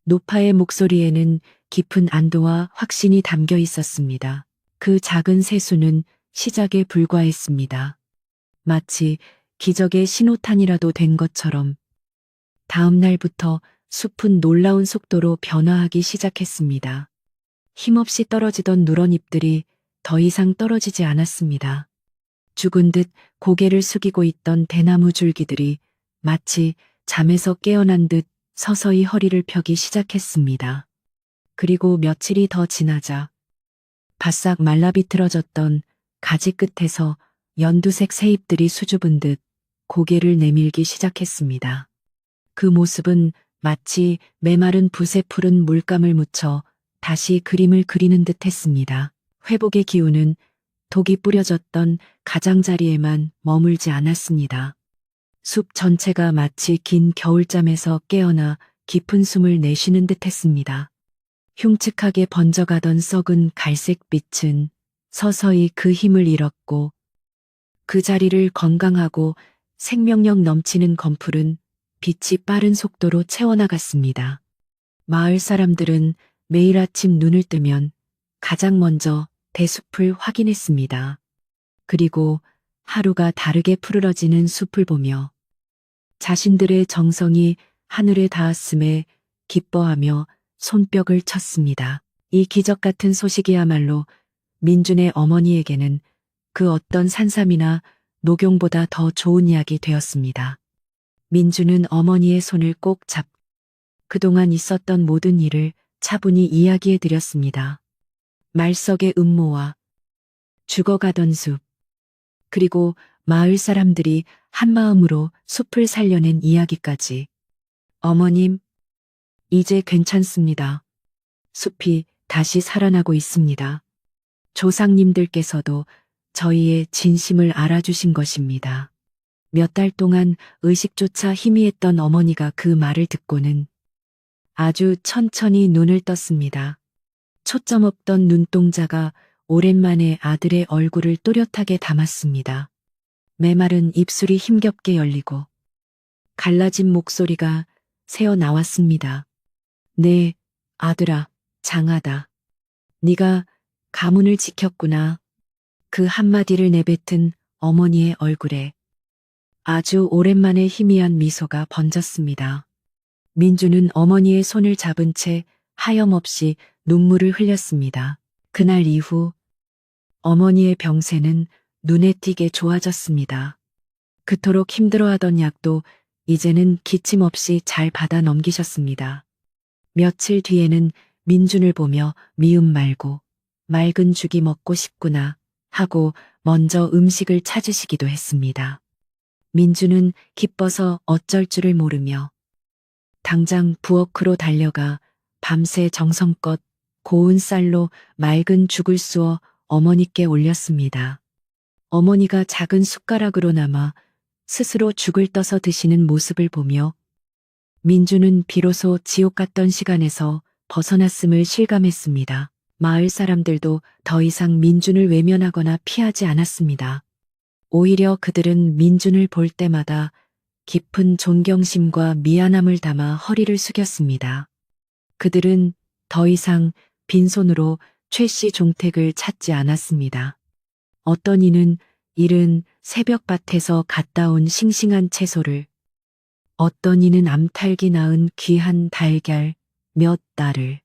Speaker 1: 노파의 목소리에는 깊은 안도와 확신이 담겨 있었습니다. 그 작은 새수는 시작에 불과했습니다. 마치 기적의 신호탄이라도 된 것처럼 다음 날부터 숲은 놀라운 속도로 변화하기 시작했습니다. 힘없이 떨어지던 누런 잎들이 더 이상 떨어지지 않았습니다. 죽은 듯 고개를 숙이고 있던 대나무 줄기들이 마치 잠에서 깨어난 듯 서서히 허리를 펴기 시작했습니다. 그리고 며칠이 더 지나자 바싹 말라비틀어졌던 가지 끝에서 연두색 새잎들이 수줍은 듯 고개를 내밀기 시작했습니다. 그 모습은 마치 메마른 붓에 푸른 물감을 묻혀 다시 그림을 그리는 듯 했습니다. 회복의 기운은 독이 뿌려졌던 가장자리에만 머물지 않았습니다. 숲 전체가 마치 긴 겨울잠에서 깨어나 깊은 숨을 내쉬는 듯 했습니다. 흉측하게 번져가던 썩은 갈색빛은 서서히 그 힘을 잃었고 그 자리를 건강하고 생명력 넘치는 검풀은 빛이 빠른 속도로 채워나갔습니다. 마을 사람들은 매일 아침 눈을 뜨면 가장 먼저 대숲을 확인했습니다. 그리고 하루가 다르게 푸르러지는 숲을 보며 자신들의 정성이 하늘에 닿았음에 기뻐하며 손뼉을 쳤습니다. 이 기적 같은 소식이야말로 민준의 어머니에게는 그 어떤 산삼이나 녹용보다 더 좋은 약이 되었습니다. 민준은 어머니의 손을 꼭 잡고 그동안 있었던 모든 일을 차분히 이야기해 드렸습니다. 말석의 음모와 죽어가던 숲, 그리고 마을 사람들이 한마음으로 숲을 살려낸 이야기까지. 어머님, 이제 괜찮습니다. 숲이 다시 살아나고 있습니다. 조상님들께서도 저희의 진심을 알아주신 것입니다. 몇 달 동안 의식조차 희미했던 어머니가 그 말을 듣고는 아주 천천히 눈을 떴습니다. 초점 없던 눈동자가 오랜만에 아들의 얼굴을 또렷하게 담았습니다. 메마른 입술이 힘겹게 열리고 갈라진 목소리가 새어 나왔습니다. 네, 아들아, 장하다. 네가 가문을 지켰구나. 그 한마디를 내뱉은 어머니의 얼굴에 아주 오랜만에 희미한 미소가 번졌습니다. 민주는 어머니의 손을 잡은 채 하염없이 눈물을 흘렸습니다. 그날 이후 어머니의 병세는 눈에 띄게 좋아졌습니다. 그토록 힘들어하던 약도 이제는 기침 없이 잘 받아 넘기셨습니다. 며칠 뒤에는 민준을 보며 미움 말고 맑은 죽이 먹고 싶구나 하고 먼저 음식을 찾으시기도 했습니다. 민준은 기뻐서 어쩔 줄을 모르며 당장 부엌으로 달려가 밤새 정성껏 고운 쌀로 맑은 죽을 쑤어 어머니께 올렸습니다. 어머니가 작은 숟가락으로 남아 스스로 죽을 떠서 드시는 모습을 보며 민주는 비로소 지옥 같던 시간에서 벗어났음을 실감했습니다. 마을 사람들도 더 이상 민준을 외면하거나 피하지 않았습니다. 오히려 그들은 민준을 볼 때마다 깊은 존경심과 미안함을 담아 허리를 숙였습니다. 그들은 더 이상 빈손으로 최 씨 종택을 찾지 않았습니다. 어떤 이는 이른 새벽밭에서 갖다 온 싱싱한 채소를, 어떤 이는 암탉이 낳은 귀한 달걀 몇 달을,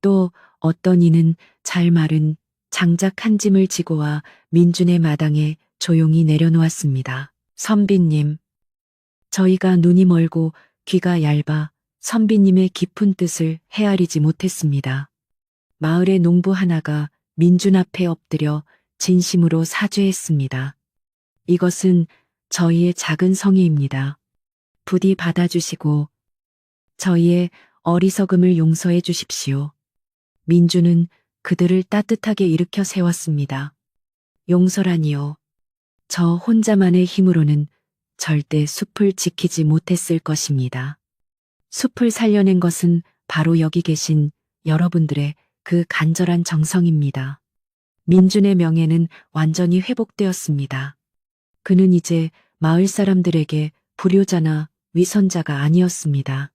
Speaker 1: 또 어떤 이는 잘 마른 장작 한 짐을 지고 와 민준의 마당에 조용히 내려놓았습니다. 선비님, 저희가 눈이 멀고 귀가 얇아 선비님의 깊은 뜻을 헤아리지 못했습니다. 마을의 농부 하나가 민준 앞에 엎드려 진심으로 사죄했습니다. 이것은 저희의 작은 성의입니다. 부디 받아주시고 저희의 어리석음을 용서해 주십시오. 민준은 그들을 따뜻하게 일으켜 세웠습니다. 용서라니요. 저 혼자만의 힘으로는 절대 숲을 지키지 못했을 것입니다. 숲을 살려낸 것은 바로 여기 계신 여러분들의 그 간절한 정성입니다. 민준의 명예는 완전히 회복되었습니다. 그는 이제 마을 사람들에게 불효자나 위선자가 아니었습니다.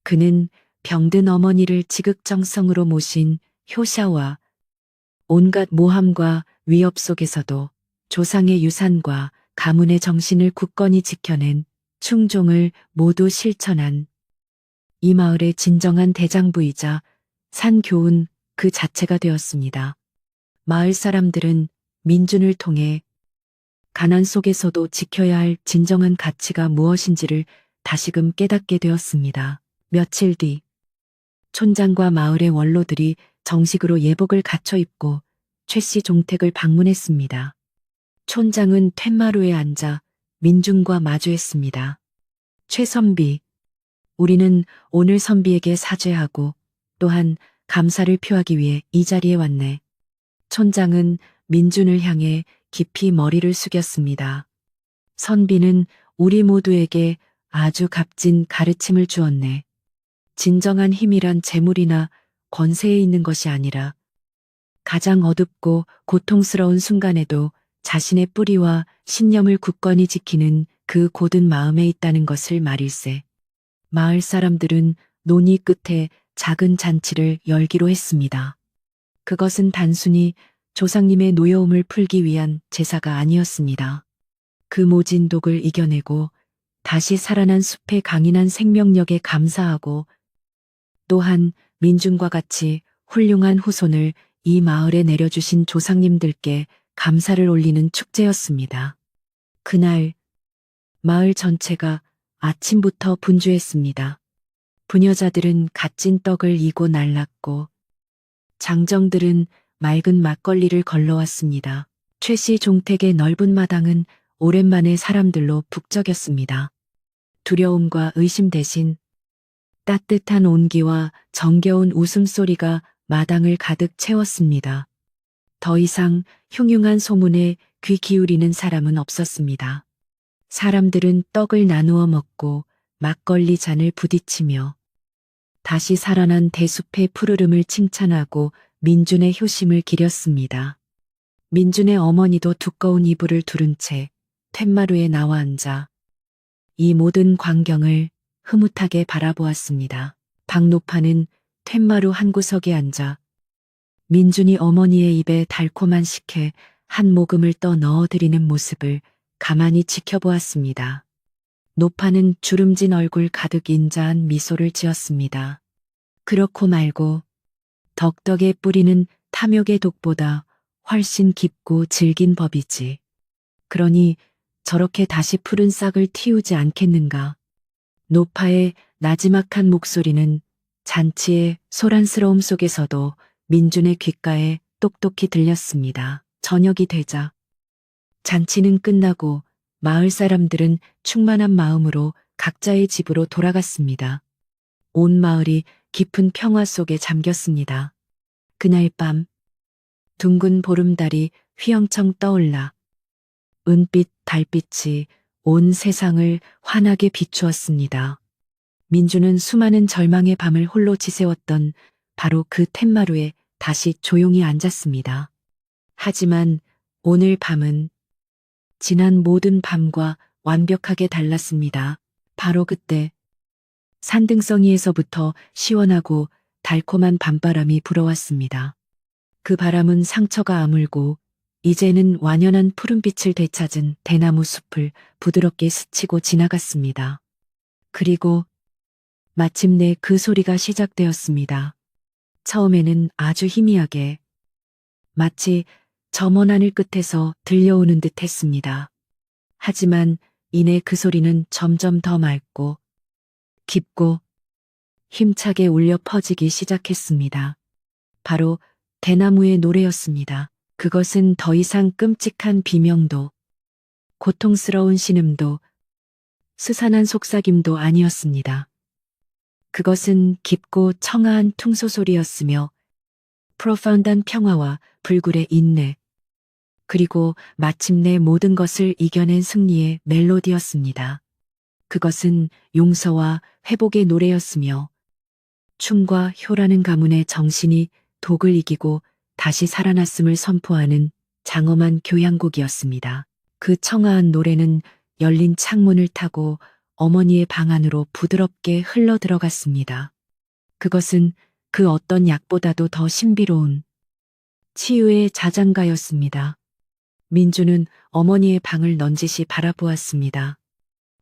Speaker 1: 그는 병든 어머니를 지극정성으로 모신 효샤와 온갖 모함과 위협 속에서도 조상의 유산과 가문의 정신을 굳건히 지켜낸 충종을 모두 실천한 이 마을의 진정한 대장부이자 산교훈 그 자체가 되었습니다. 마을 사람들은 민준을 통해 가난 속에서도 지켜야 할 진정한 가치가 무엇인지를 다시금 깨닫게 되었습니다. 며칠 뒤 촌장과 마을의 원로들이 정식으로 예복을 갖춰 입고 최 씨 종택을 방문했습니다. 촌장은 툇마루에 앉아 민준과 마주했습니다. 최 선비, 우리는 오늘 선비에게 사죄하고 또한 감사를 표하기 위해 이 자리에 왔네. 촌장은 민준을 향해 깊이 머리를 숙였습니다. 선비는 우리 모두에게 아주 값진 가르침을 주었네. 진정한 힘이란 재물이나 권세에 있는 것이 아니라 가장 어둡고 고통스러운 순간에도 자신의 뿌리와 신념을 굳건히 지키는 그 고든 마음에 있다는 것을 말일세. 마을 사람들은 논의 끝에 작은 잔치를 열기로 했습니다. 그것은 단순히 조상님의 노여움을 풀기 위한 제사가 아니었습니다. 그 모진 독을 이겨내고 다시 살아난 숲의 강인한 생명력에 감사하고 또한 민준과 같이 훌륭한 후손을 이 마을에 내려주신 조상님들께 감사를 올리는 축제였습니다. 그날 마을 전체가 아침부터 분주했습니다. 부녀자들은 갓진 떡을 이고 날랐고 장정들은 맑은 막걸리를 걸러왔습니다. 최 씨 종택의 넓은 마당은 오랜만에 사람들로 북적였습니다. 두려움과 의심 대신 따뜻한 온기와 정겨운 웃음소리가 마당을 가득 채웠습니다. 더 이상 흉흉한 소문에 귀 기울이는 사람은 없었습니다. 사람들은 떡을 나누어 먹고 막걸리 잔을 부딪히며 다시 살아난 대숲의 푸르름을 칭찬하고 민준의 효심을 기렸습니다. 민준의 어머니도 두꺼운 이불을 두른 채 툇마루에 나와 앉아 이 모든 광경을 흐뭇하게 바라보았습니다. 박노파는 툇마루 한 구석에 앉아 민준이 어머니의 입에 달콤한 식혜 한 모금을 떠 넣어드리는 모습을 가만히 지켜보았습니다. 노파는 주름진 얼굴 가득 인자한 미소를 지었습니다. 그렇고 말고 덕덕에 뿌리는 탐욕의 독보다 훨씬 깊고 질긴 법이지. 그러니 저렇게 다시 푸른 싹을 틔우지 않겠는가. 노파의 나지막한 목소리는 잔치의 소란스러움 속에서도 민준의 귓가에 똑똑히 들렸습니다. 저녁이 되자 잔치는 끝나고 마을 사람들은 충만한 마음으로 각자의 집으로 돌아갔습니다. 온 마을이 깊은 평화 속에 잠겼습니다. 그날 밤 둥근 보름달이 휘영청 떠올라 은빛 달빛이 온 세상을 환하게 비추었습니다. 민주는 수많은 절망의 밤을 홀로 지새웠던 바로 그 툇마루에 다시 조용히 앉았습니다. 하지만 오늘 밤은 지난 모든 밤과 완벽하게 달랐습니다. 바로 그때 산등성이에서부터 시원하고 달콤한 밤바람이 불어왔습니다. 그 바람은 상처가 아물고 이제는 완연한 푸른빛을 되찾은 대나무 숲을 부드럽게 스치고 지나갔습니다. 그리고 마침내 그 소리가 시작되었습니다. 처음에는 아주 희미하게 마치 저 먼 하늘 끝에서 들려오는 듯 했습니다. 하지만 이내 그 소리는 점점 더 맑고 깊고 힘차게 울려 퍼지기 시작했습니다. 바로 대나무의 노래였습니다. 그것은 더 이상 끔찍한 비명도, 고통스러운 신음도, 스산한 속삭임도 아니었습니다. 그것은 깊고 청아한 퉁소소리였으며 프로파운드한 평화와 불굴의 인내, 그리고 마침내 모든 것을 이겨낸 승리의 멜로디였습니다. 그것은 용서와 회복의 노래였으며 춤과 효라는 가문의 정신이 독을 이기고 다시 살아났음을 선포하는 장엄한 교향곡이었습니다. 그 청아한 노래는 열린 창문을 타고 어머니의 방 안으로 부드럽게 흘러 들어갔습니다. 그것은 그 어떤 약보다도 더 신비로운 치유의 자장가였습니다. 민주는 어머니의 방을 넌지시 바라보았습니다.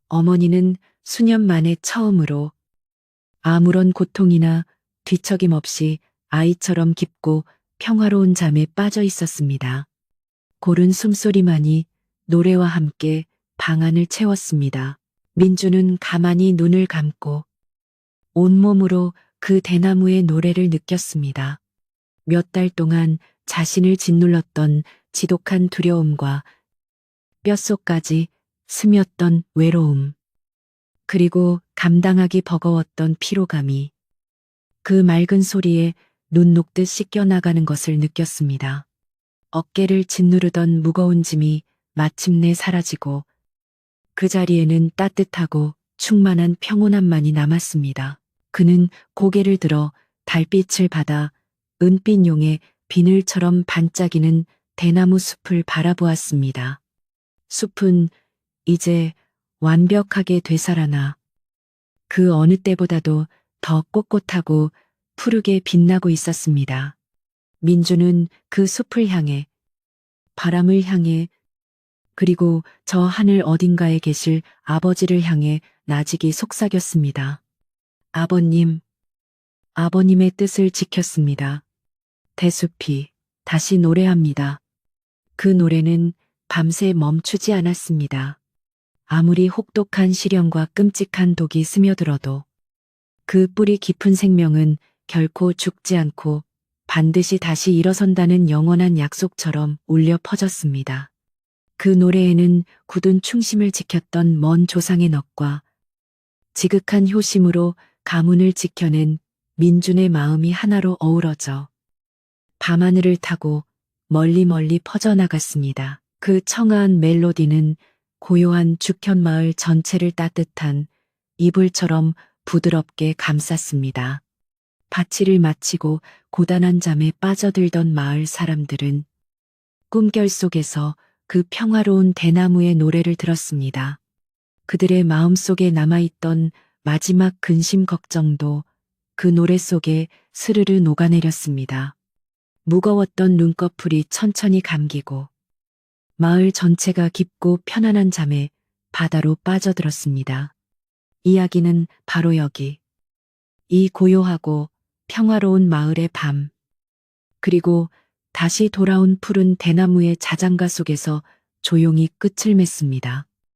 Speaker 1: 어머니는 수년 만에 처음으로 아무런 고통이나 뒤척임 없이 아이처럼 깊고 평화로운 잠에 빠져 있었습니다. 고른 숨소리만이 노래와 함께 방 안을 채웠습니다. 민주는 가만히 눈을 감고 온몸으로 그 대나무의 노래를 느꼈습니다. 몇 달 동안 자신을 짓눌렀던 지독한 두려움과 뼛속까지 스며던 외로움, 그리고 감당하기 버거웠던 피로감이 그 맑은 소리에 눈 녹듯 씻겨나가는 것을 느꼈습니다. 어깨를 짓누르던 무거운 짐이 마침내 사라지고 그 자리에는 따뜻하고 충만한 평온함만이 남았습니다. 그는 고개를 들어 달빛을 받아 은빛 용의 비늘처럼 반짝이는 대나무 숲을 바라보았습니다. 숲은 이제 완벽하게 되살아나 그 어느 때보다도 더 꼿꼿하고 푸르게 빛나고 있었습니다. 민주는 그 숲을 향해, 바람을 향해, 그리고 저 하늘 어딘가에 계실 아버지를 향해 나직이 속삭였습니다. 아버님, 아버님의 뜻을 지켰습니다. 대숲이 다시 노래합니다. 그 노래는 밤새 멈추지 않았습니다. 아무리 혹독한 시련과 끔찍한 독이 스며들어도 그 뿌리 깊은 생명은 결코 죽지 않고 반드시 다시 일어선다는 영원한 약속처럼 울려 퍼졌습니다. 그 노래에는 굳은 충심을 지켰던 먼 조상의 넋과 지극한 효심으로 가문을 지켜낸 민준의 마음이 하나로 어우러져 밤하늘을 타고 멀리 멀리 퍼져나갔습니다. 그 청아한 멜로디는 고요한 죽현마을 전체를 따뜻한 이불처럼 부드럽게 감쌌습니다. 바치를 마치고 고단한 잠에 빠져들던 마을 사람들은 꿈결 속에서 그 평화로운 대나무의 노래를 들었습니다. 그들의 마음속에 남아있던 마지막 근심 걱정도 그 노래 속에 스르르 녹아내렸습니다. 무거웠던 눈꺼풀이 천천히 감기고 마을 전체가 깊고 편안한 잠에 바다로 빠져들었습니다. 이야기는 바로 여기, 이 고요하고 평화로운 마을의 밤, 그리고 다시 돌아온 푸른 대나무의 자장가 속에서 조용히 끝을 맺습니다.